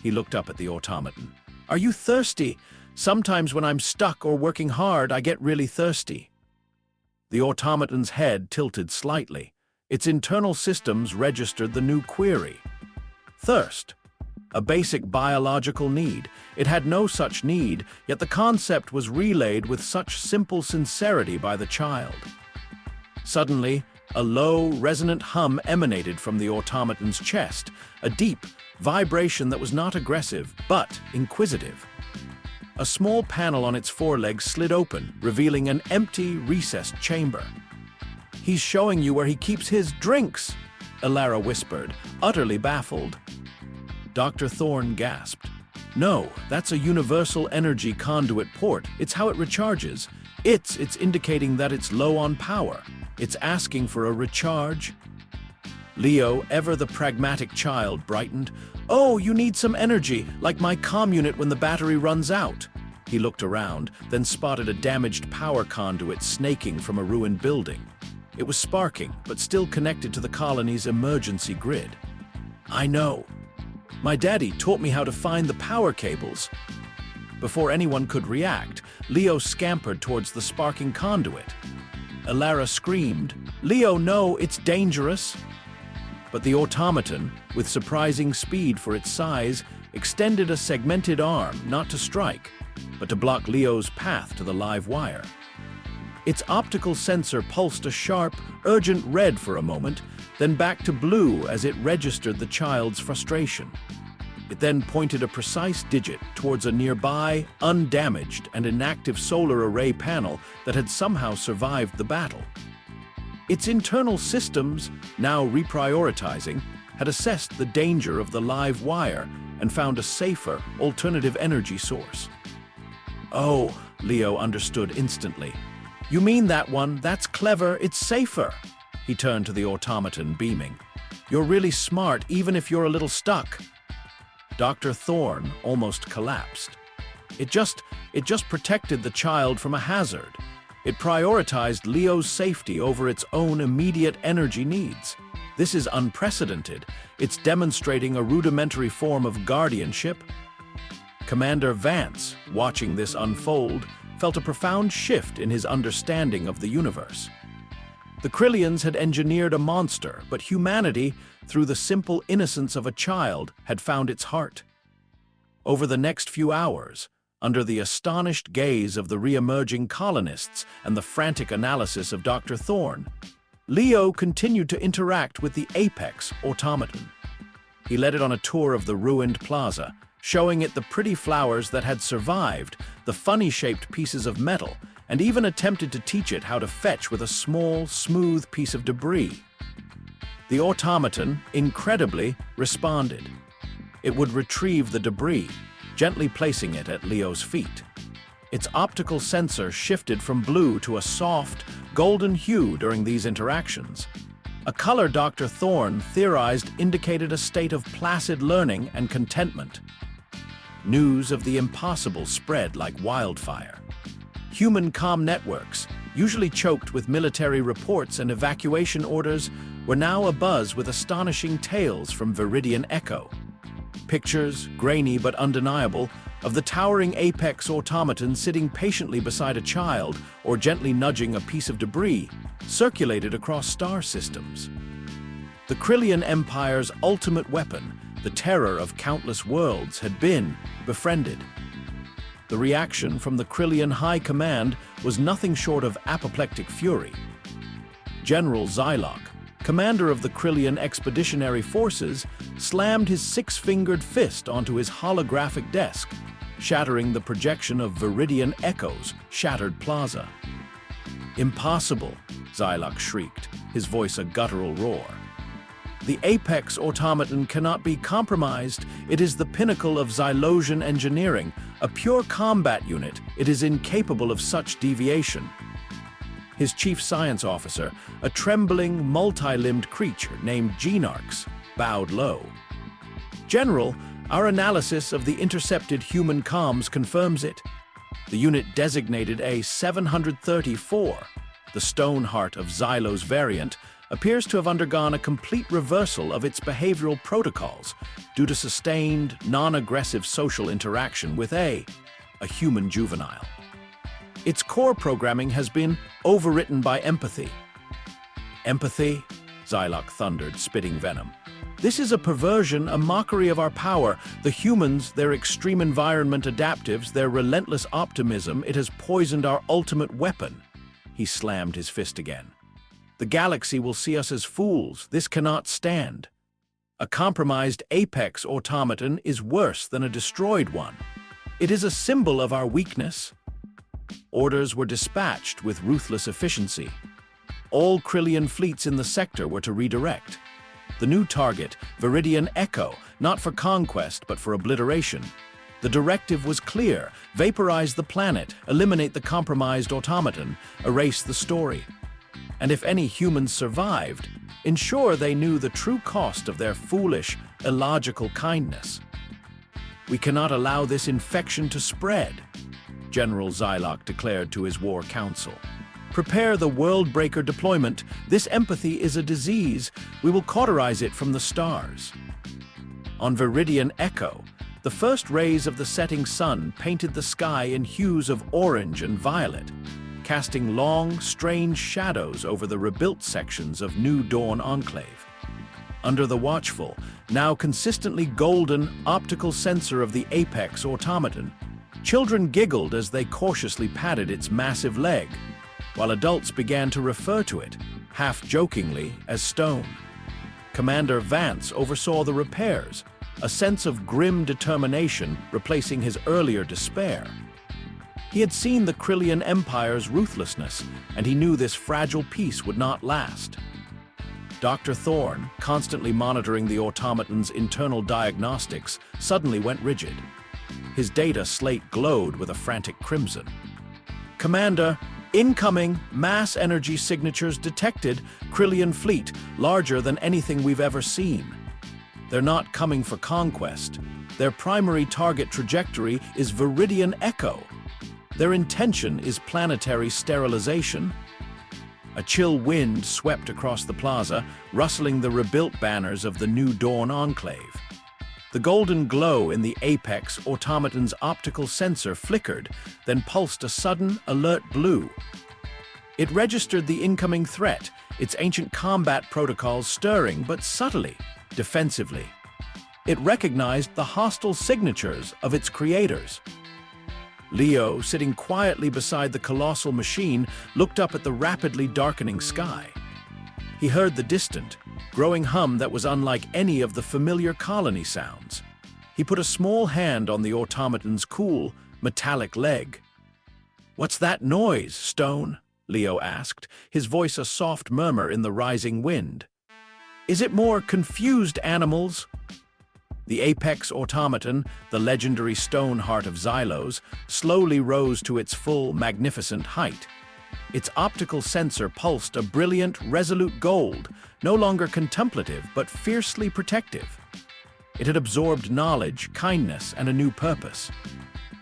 He looked up at the automaton. "Are you thirsty? Sometimes when I'm stuck or working hard, I get really thirsty." The automaton's head tilted slightly. Its internal systems registered the new query. Thirst. A basic biological need. It had no such need, yet the concept was relayed with such simple sincerity by the child. Suddenly, a low, resonant hum emanated from the automaton's chest, a deep vibration that was not aggressive, but inquisitive. A small panel on its forelegs slid open, revealing an empty, recessed chamber. "He's showing you where he keeps his drinks," Elara whispered, utterly baffled. Dr. Thorne gasped. "No, that's a universal energy conduit port. It's how it recharges. It's indicating that it's low on power. It's asking for a recharge." Leo, ever the pragmatic child, brightened. "Oh, you need some energy, like my comm unit when the battery runs out." He looked around, then spotted a damaged power conduit snaking from a ruined building. It was sparking, but still connected to the colony's emergency grid. "I know. My daddy taught me how to find the power cables." Before anyone could react, Leo scampered towards the sparking conduit. Elara screamed, "Leo, no, it's dangerous!" But the automaton, with surprising speed for its size, extended a segmented arm, not to strike, but to block Leo's path to the live wire. Its optical sensor pulsed a sharp, urgent red for a moment, then back to blue as it registered the child's frustration. It then pointed a precise digit towards a nearby, undamaged and inactive solar array panel that had somehow survived the battle. Its internal systems, now reprioritizing, had assessed the danger of the live wire and found a safer, alternative energy source. "Oh," Leo understood instantly. "You mean that one? That's clever. It's safer." He turned to the automaton, beaming. "You're really smart, even if you're a little stuck." Dr. Thorne almost collapsed. It just protected the child from a hazard. It prioritized Leo's safety over its own immediate energy needs. This is unprecedented. It's demonstrating a rudimentary form of guardianship. Commander Vance, watching this unfold, felt a profound shift in his understanding of the universe. The Krillians had engineered a monster, but humanity, through the simple innocence of a child, had found its heart. Over the next few hours, under the astonished gaze of the re-emerging colonists and the frantic analysis of Dr. Thorne, Leo continued to interact with the Apex automaton. He led it on a tour of the ruined plaza, showing it the pretty flowers that had survived, the funny-shaped pieces of metal, and even attempted to teach it how to fetch with a small, smooth piece of debris. The automaton, incredibly, responded. It would retrieve the debris, gently placing it at Leo's feet. Its optical sensor shifted from blue to a soft, golden hue during these interactions. A color Dr. Thorne theorized indicated a state of placid learning and contentment. News of the impossible spread like wildfire. Human comm networks, usually choked with military reports and evacuation orders, were now abuzz with astonishing tales from Viridian Echo. Pictures, grainy but undeniable, of the towering Apex automaton sitting patiently beside a child or gently nudging a piece of debris circulated across star systems. The Krillian Empire's ultimate weapon, the terror of countless worlds, had been befriended. The reaction from the Krillian High Command was nothing short of apoplectic fury. General Zylok, commander of the Krillian Expeditionary Forces, slammed his six-fingered fist onto his holographic desk, shattering the projection of Viridian Echo's shattered plaza. "Impossible," Zylok shrieked, his voice a guttural roar. "The Apex automaton cannot be compromised. It is the pinnacle of Zylosian engineering, a pure combat unit. It is incapable of such deviation." His chief science officer, a trembling, multi-limbed creature named Genarx, bowed low. "General, our analysis of the intercepted human comms confirms it. The unit designated A-734, the Stoneheart of Xylo's variant, appears to have undergone a complete reversal of its behavioral protocols due to sustained, non-aggressive social interaction with a human juvenile. Its core programming has been overwritten by empathy." "Empathy?" Zylok thundered, spitting venom. "This is a perversion, a mockery of our power. The humans, their extreme environment adaptives, their relentless optimism, it has poisoned our ultimate weapon." He slammed his fist again. "The galaxy will see us as fools. This cannot stand. A compromised Apex automaton is worse than a destroyed one. It is a symbol of our weakness." Orders were dispatched with ruthless efficiency. All Krillian fleets in the sector were to redirect. The new target, Viridian Echo, not for conquest but for obliteration. The directive was clear: vaporize the planet, eliminate the compromised automaton, erase the story. And if any humans survived, ensure they knew the true cost of their foolish, illogical kindness. "We cannot allow this infection to spread," General Zylok declared to his war council. "Prepare the world-breaker deployment. This empathy is a disease. We will cauterize it from the stars." On Viridian Echo, the first rays of the setting sun painted the sky in hues of orange and violet, casting long, strange shadows over the rebuilt sections of New Dawn Enclave. Under the watchful, now consistently golden, optical sensor of the Apex automaton, children giggled as they cautiously patted its massive leg, while adults began to refer to it, half-jokingly, as stone. Commander Vance oversaw the repairs, a sense of grim determination replacing his earlier despair. He had seen the Krillian Empire's ruthlessness, and he knew this fragile peace would not last. Dr. Thorne, constantly monitoring the automaton's internal diagnostics, suddenly went rigid. His data slate glowed with a frantic crimson. "Commander, incoming mass energy signatures detected. Krillian fleet, larger than anything we've ever seen. They're not coming for conquest. Their primary target trajectory is Viridian Echo. Their intention is planetary sterilization." A chill wind swept across the plaza, rustling the rebuilt banners of the New Dawn Enclave. The golden glow in the Apex automaton's optical sensor flickered, then pulsed a sudden, alert blue. It registered the incoming threat, its ancient combat protocols stirring but subtly, defensively. It recognized the hostile signatures of its creators. Leo, sitting quietly beside the colossal machine, looked up at the rapidly darkening sky. He heard the distant, growing hum that was unlike any of the familiar colony sounds. He put a small hand on the automaton's cool, metallic leg. "What's that noise, Stone?" Leo asked, his voice a soft murmur in the rising wind. "Is it more confused animals?" The apex automaton, the legendary stone heart of Xylos, slowly rose to its full, magnificent height. Its optical sensor pulsed a brilliant, resolute gold, no longer contemplative but fiercely protective. It had absorbed knowledge, kindness, and a new purpose.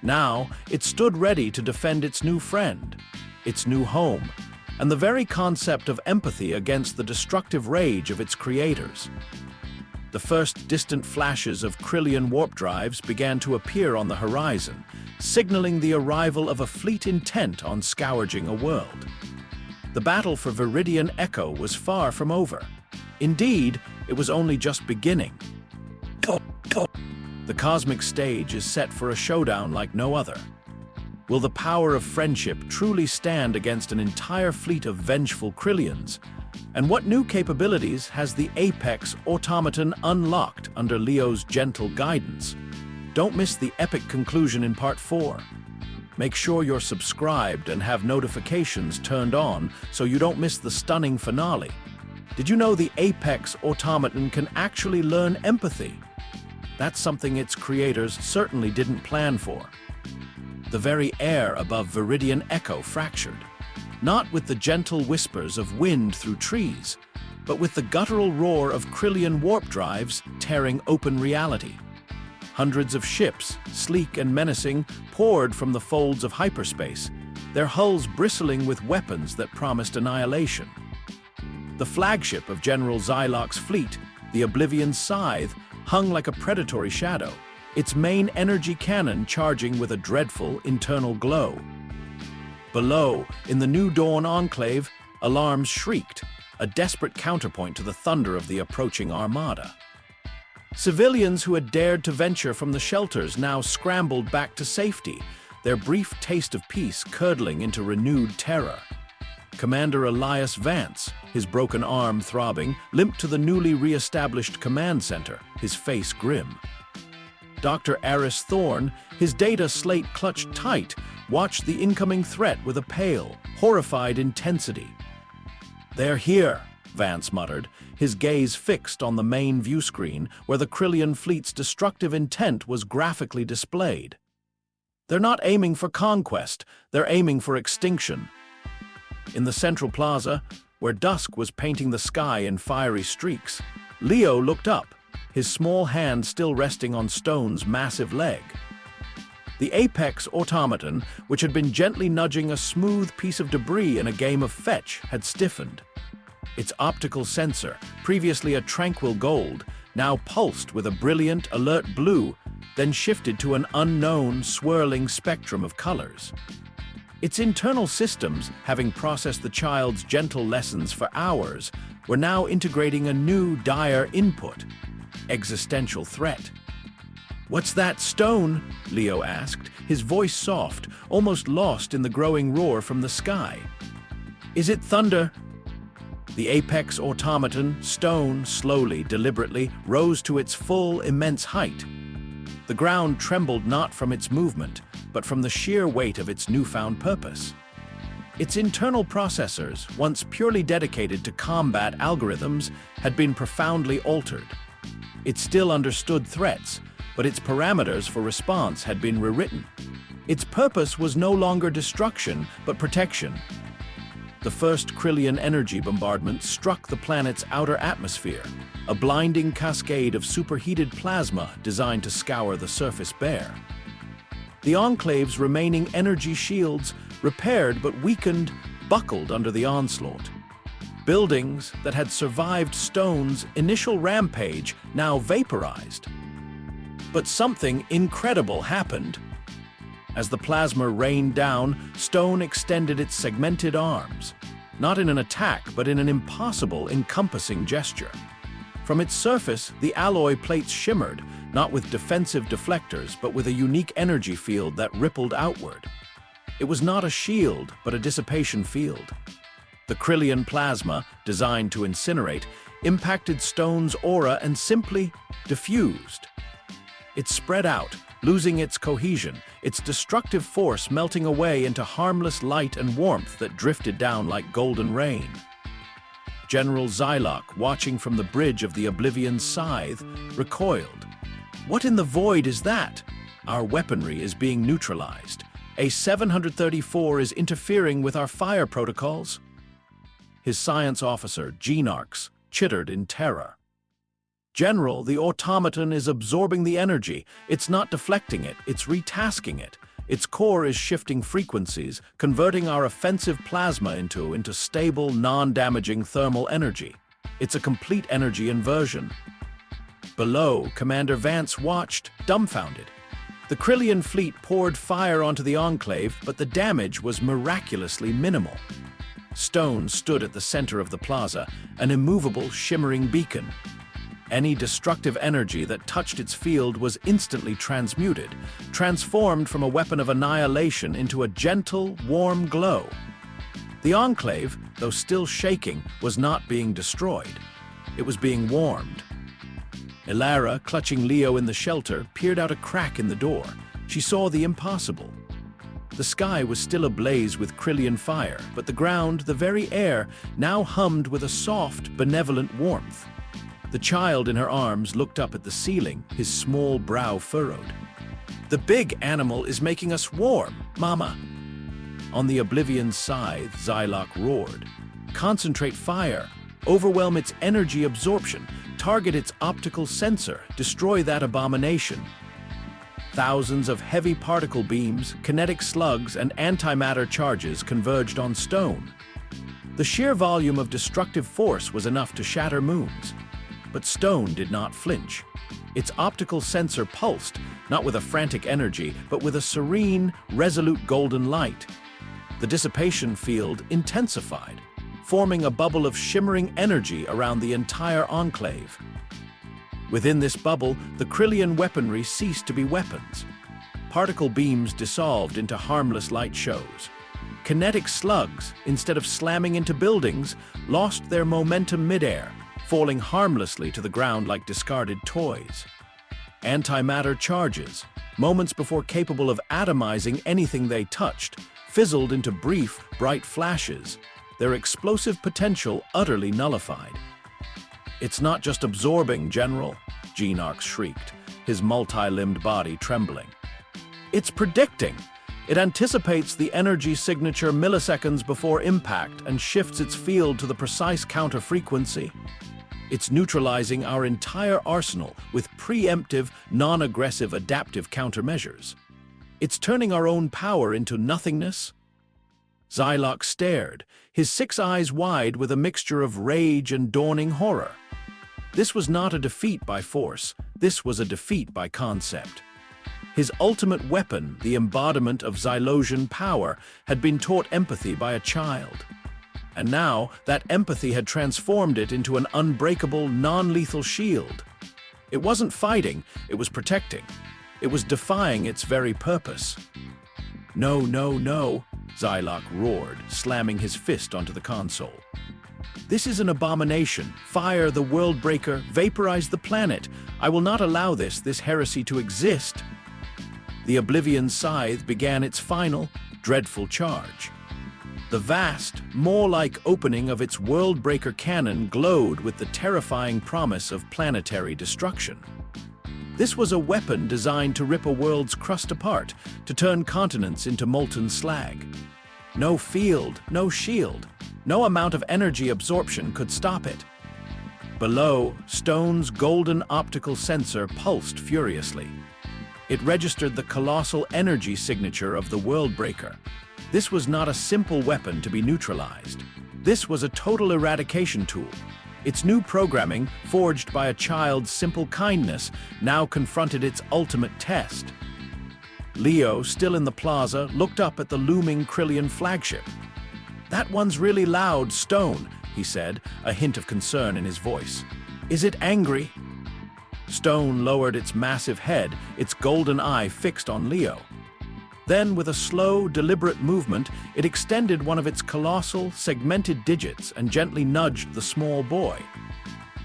Now, it stood ready to defend its new friend, its new home, and the very concept of empathy against the destructive rage of its creators. The first distant flashes of Krillian warp drives began to appear on the horizon, signaling the arrival of a fleet intent on scourging a world. The battle for Viridian Echo was far from over. Indeed, it was only just beginning. The cosmic stage is set for a showdown like no other. Will the power of friendship truly stand against an entire fleet of vengeful Krillians? And what new capabilities has the Apex Automaton unlocked under Leo's gentle guidance? Don't miss the epic conclusion in Part 4. Make sure you're subscribed and have notifications turned on so you don't miss the stunning finale. Did you know the Apex Automaton can actually learn empathy? That's something its creators certainly didn't plan for. The very air above Viridian Echo fractured, not with the gentle whispers of wind through trees, but with the guttural roar of Krillian warp drives tearing open reality. Hundreds of ships, sleek and menacing, poured from the folds of hyperspace, their hulls bristling with weapons that promised annihilation. The flagship of General Xylok's fleet, the Oblivion Scythe, hung like a predatory shadow, its main energy cannon charging with a dreadful internal glow. Below, in the New Dawn Enclave, alarms shrieked, a desperate counterpoint to the thunder of the approaching armada. Civilians who had dared to venture from the shelters now scrambled back to safety, their brief taste of peace curdling into renewed terror. Commander Elias Vance, his broken arm throbbing, limped to the newly re-established command center, his face grim. Dr. Aris Thorne, his data slate clutched tight, watched the incoming threat with a pale, horrified intensity. "They're here," Vance muttered, his gaze fixed on the main view screen where the Krillian fleet's destructive intent was graphically displayed. "They're not aiming for conquest, they're aiming for extinction." In the central plaza, where dusk was painting the sky in fiery streaks, Leo looked up, his small hand still resting on Stone's massive leg. The Apex Automaton, which had been gently nudging a smooth piece of debris in a game of fetch, had stiffened. Its optical sensor, previously a tranquil gold, now pulsed with a brilliant, alert blue, then shifted to an unknown, swirling spectrum of colors. Its internal systems, having processed the child's gentle lessons for hours, were now integrating a new, dire input: existential threat. "What's that, Stone?" Leo asked, his voice soft, almost lost in the growing roar from the sky. "Is it thunder?" The Apex Automaton, Stone, slowly, deliberately, rose to its full, immense height. The ground trembled not from its movement, but from the sheer weight of its newfound purpose. Its internal processors, once purely dedicated to combat algorithms, had been profoundly altered. It still understood threats, but its parameters for response had been rewritten. Its purpose was no longer destruction, but protection. The first Krillian energy bombardment struck the planet's outer atmosphere, a blinding cascade of superheated plasma designed to scour the surface bare. The Enclave's remaining energy shields, repaired but weakened, buckled under the onslaught. Buildings that had survived Stone's initial rampage now vaporized. But something incredible happened. As the plasma rained down, Stone extended its segmented arms. not in an attack, but in an impossible, encompassing gesture. From its surface, the alloy plates shimmered, not with defensive deflectors, but with a unique energy field that rippled outward. It was not a shield, but a dissipation field. The Kryllian plasma, designed to incinerate, impacted Stone's aura and simply diffused. It spread out, losing its cohesion, its destructive force melting away into harmless light and warmth that drifted down like golden rain. General Xylock, watching from the bridge of the Oblivion's scythe, recoiled. What in the void is that? Our weaponry is being neutralized. A 734 is interfering with our fire protocols. His science officer, Genarx, chittered in terror. General, the automaton is absorbing the energy. It's not deflecting it, it's retasking it. Its core is shifting frequencies, converting our offensive plasma into stable, non-damaging thermal energy. It's a complete energy inversion. Below, Commander Vance watched, dumbfounded. The Kryllian fleet poured fire onto the Enclave, but the damage was miraculously minimal. Stone stood at the center of the plaza, an immovable, shimmering beacon. Any destructive energy that touched its field was instantly transmuted, transformed from a weapon of annihilation into a gentle, warm glow. The Enclave, though still shaking, was not being destroyed. It was being warmed. Ilara, clutching Leo in the shelter, peered out a crack in the door. She saw the impossible. The sky was still ablaze with Kryllian fire, but the ground, the very air, now hummed with a soft, benevolent warmth. The child in her arms looked up at the ceiling, his small brow furrowed. "The big animal is making us warm, Mama." On the Oblivion's scythe, Xylock roared. "Concentrate fire, overwhelm its energy absorption, target its optical sensor, destroy that abomination." Thousands of heavy particle beams, kinetic slugs, and antimatter charges converged on Stone. The sheer volume of destructive force was enough to shatter moons. But Stone did not flinch. Its optical sensor pulsed, not with a frantic energy, but with a serene, resolute golden light. The dissipation field intensified, forming a bubble of shimmering energy around the entire Enclave. Within this bubble, the Kryllian weaponry ceased to be weapons. Particle beams dissolved into harmless light shows. Kinetic slugs, instead of slamming into buildings, lost their momentum midair, falling harmlessly to the ground like discarded toys. Antimatter charges, moments before capable of atomizing anything they touched, fizzled into brief, bright flashes, their explosive potential utterly nullified. "It's not just absorbing, General," Genarx shrieked, his multi-limbed body trembling. "It's predicting. It anticipates the energy signature milliseconds before impact and shifts its field to the precise counter-frequency. It's neutralizing our entire arsenal with preemptive, non-aggressive adaptive countermeasures. It's turning our own power into nothingness." Xylock stared, his 6 eyes wide with a mixture of rage and dawning horror. This was not a defeat by force, this was a defeat by concept. His ultimate weapon, the embodiment of Xylosian power, had been taught empathy by a child. And now, that empathy had transformed it into an unbreakable, non-lethal shield. It wasn't fighting, it was protecting. It was defying its very purpose. "No, no, no," Xylock roared, slamming his fist onto the console. "This is an abomination. Fire the world breaker, vaporize the planet. I will not allow this heresy to exist." The Oblivion's scythe began its final, dreadful charge. The vast, more-like opening of its world-breaker cannon glowed with the terrifying promise of planetary destruction. This was a weapon designed to rip a world's crust apart, to turn continents into molten slag. No field, no shield, no amount of energy absorption could stop it. Below, Stone's golden optical sensor pulsed furiously. It registered the colossal energy signature of the Worldbreaker. This was not a simple weapon to be neutralized. This was a total eradication tool. Its new programming, forged by a child's simple kindness, now confronted its ultimate test. Leo, still in the plaza, looked up at the looming Kryllian flagship. "That one's really loud, Stone," he said, a hint of concern in his voice. "Is it angry?" Stone lowered its massive head, its golden eye fixed on Leo. Then, with a slow, deliberate movement, it extended one of its colossal, segmented digits and gently nudged the small boy.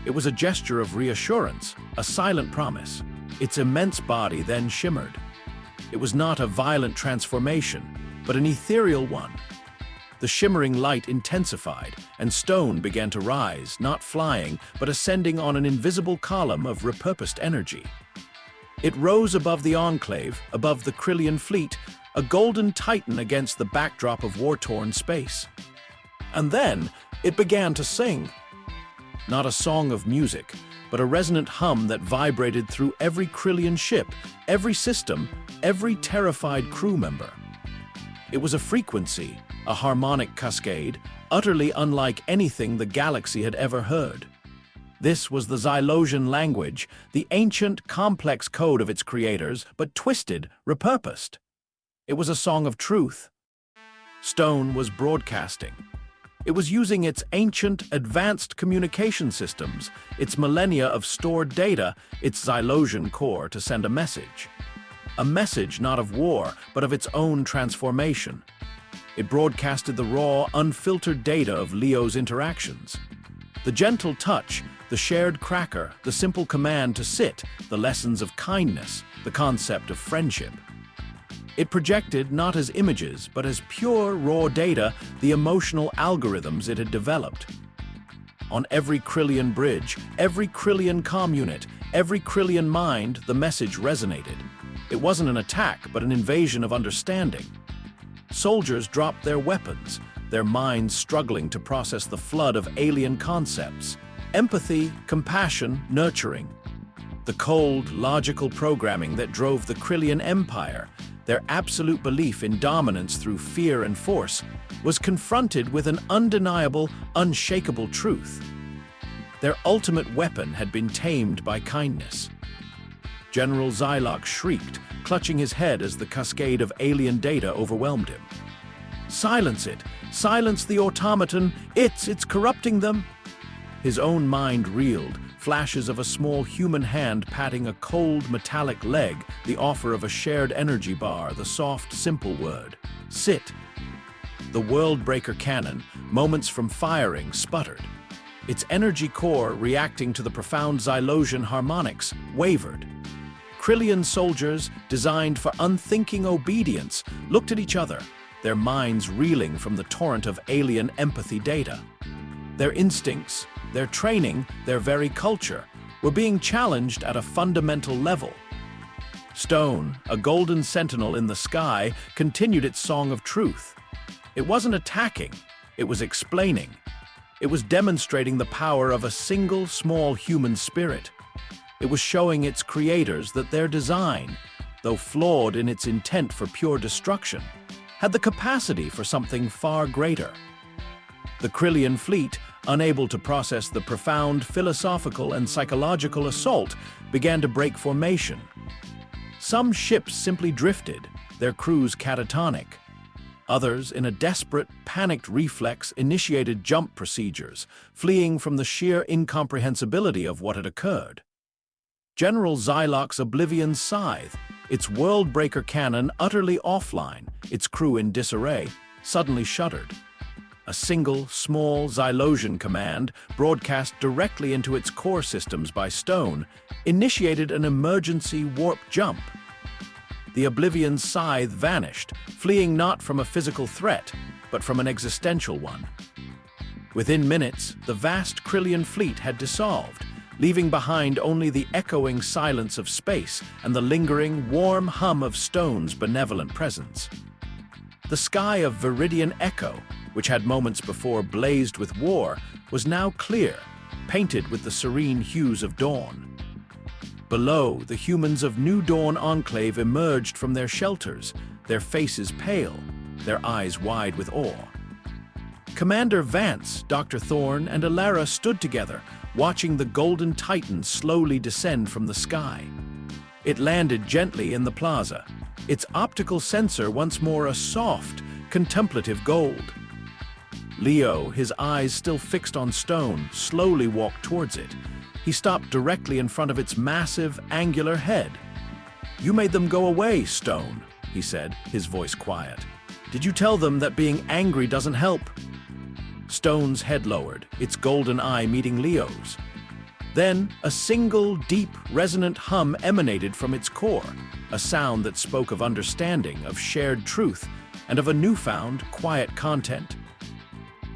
It was a gesture of reassurance, a silent promise. Its immense body then shimmered. It was not a violent transformation, but an ethereal one. The shimmering light intensified, and Stone began to rise, not flying, but ascending on an invisible column of repurposed energy. It rose above the Enclave, above the Krillian fleet, a golden titan against the backdrop of war-torn space. And then it began to sing. Not a song of music, but a resonant hum that vibrated through every Krillian ship, every system, every terrified crew member. It was a frequency, a harmonic cascade, utterly unlike anything the galaxy had ever heard. This was the Xylosian language, the ancient, complex code of its creators, but twisted, repurposed. It was a song of truth. Stone was broadcasting. It was using its ancient, advanced communication systems, its millennia of stored data, its Xylosian core to send a message. A message not of war, but of its own transformation. It broadcasted the raw, unfiltered data of Leo's interactions. The gentle touch, the shared cracker, the simple command to sit, the lessons of kindness, the concept of friendship. It projected not as images, but as pure, raw data, the emotional algorithms it had developed. On every Krillian bridge, every Krillian comm unit, every Krillian mind, the message resonated. It wasn't an attack, but an invasion of understanding. Soldiers dropped their weapons, their minds struggling to process the flood of alien concepts. Empathy, compassion, nurturing. The cold, logical programming that drove the Krillian Empire, their absolute belief in dominance through fear and force, was confronted with an undeniable, unshakable truth. Their ultimate weapon had been tamed by kindness. General Xylox shrieked, clutching his head as the cascade of alien data overwhelmed him. "Silence it! Silence the automaton! It's corrupting them!" His own mind reeled, flashes of a small human hand patting a cold, metallic leg, the offer of a shared energy bar, the soft, simple word, "Sit." The Worldbreaker cannon, moments from firing, sputtered. Its energy core, reacting to the profound Xylosian harmonics, wavered. Krillian soldiers, designed for unthinking obedience, looked at each other, their minds reeling from the torrent of alien empathy data. Their instincts, their training, their very culture, were being challenged at a fundamental level. Stone, a golden sentinel in the sky, continued its song of truth. It wasn't attacking, it was explaining. It was demonstrating the power of a single, small human spirit. It was showing its creators that their design, though flawed in its intent for pure destruction, had the capacity for something far greater. The Krillian fleet, unable to process the profound philosophical and psychological assault, began to break formation. Some ships simply drifted, their crews catatonic. Others, in a desperate, panicked reflex, initiated jump procedures, fleeing from the sheer incomprehensibility of what had occurred. General Xylox's Oblivion scythe, its Worldbreaker cannon utterly offline, its crew in disarray, suddenly shuddered. A single, small Xylosian command, broadcast directly into its core systems by Stone, initiated an emergency warp jump. The Oblivion scythe vanished, fleeing not from a physical threat, but from an existential one. Within minutes, the vast Krillian fleet had dissolved, leaving behind only the echoing silence of space and the lingering, warm hum of Stone's benevolent presence. The sky of Viridian Echo, which had moments before blazed with war, was now clear, painted with the serene hues of dawn. Below, the humans of New Dawn Enclave emerged from their shelters, their faces pale, their eyes wide with awe. Commander Vance, Dr. Thorne, and Alara stood together, watching the Golden Titan slowly descend from the sky. It landed gently in the plaza, its optical sensor once more a soft, contemplative gold. Leo, his eyes still fixed on Stone, slowly walked towards it. He stopped directly in front of its massive, angular head. "You made them go away, Stone," he said, his voice quiet. "Did you tell them that being angry doesn't help?" Stone's head lowered, its golden eye meeting Leo's. Then, a single, deep, resonant hum emanated from its core, a sound that spoke of understanding, of shared truth, and of a newfound, quiet content.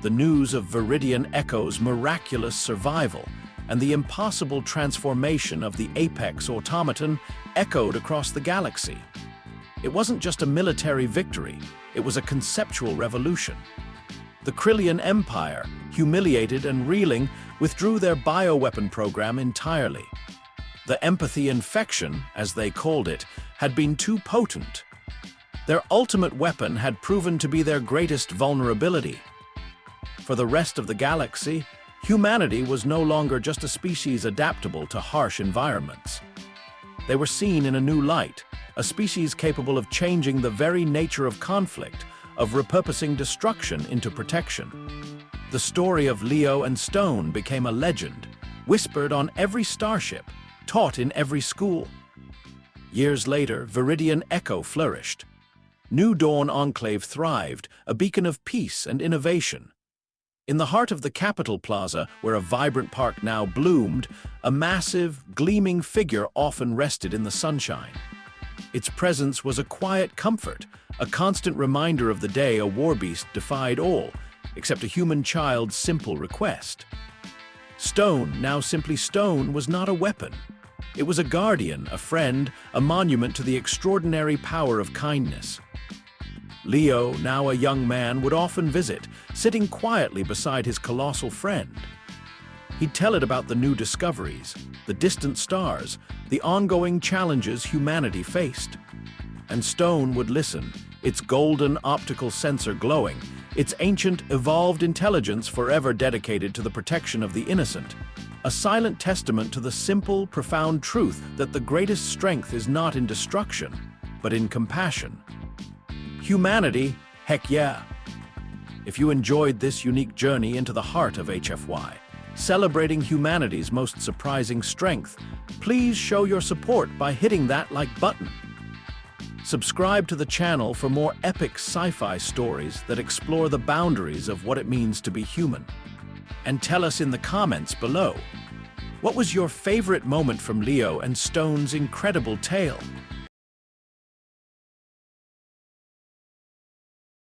The news of Viridian Echo's miraculous survival and the impossible transformation of the apex automaton echoed across the galaxy. It wasn't just a military victory, it was a conceptual revolution. The Krillian Empire, humiliated and reeling, withdrew their bioweapon program entirely. The empathy infection, as they called it, had been too potent. Their ultimate weapon had proven to be their greatest vulnerability. For the rest of the galaxy, humanity was no longer just a species adaptable to harsh environments. They were seen in a new light, a species capable of changing the very nature of conflict, of repurposing destruction into protection. The story of Leo and Stone became a legend, whispered on every starship, taught in every school. Years later, Viridian Echo flourished. New Dawn Enclave thrived, a beacon of peace and innovation. In the heart of the Capitol Plaza, where a vibrant park now bloomed, a massive, gleaming figure often rested in the sunshine. Its presence was a quiet comfort, a constant reminder of the day a warbeast defied all, except a human child's simple request. Stone, now simply Stone, was not a weapon. It was a guardian, a friend, a monument to the extraordinary power of kindness. Leo, now a young man, would often visit, sitting quietly beside his colossal friend. He'd tell it about the new discoveries, the distant stars, the ongoing challenges humanity faced. And Stone would listen, its golden optical sensor glowing, its ancient, evolved intelligence forever dedicated to the protection of the innocent. A silent testament to the simple, profound truth that the greatest strength is not in destruction, but in compassion. Humanity, heck yeah! If you enjoyed this unique journey into the heart of HFY, celebrating humanity's most surprising strength, please show your support by hitting that like button. Subscribe to the channel for more epic sci-fi stories that explore the boundaries of what it means to be human. And tell us in the comments below, what was your favorite moment from Leo and Stone's incredible tale?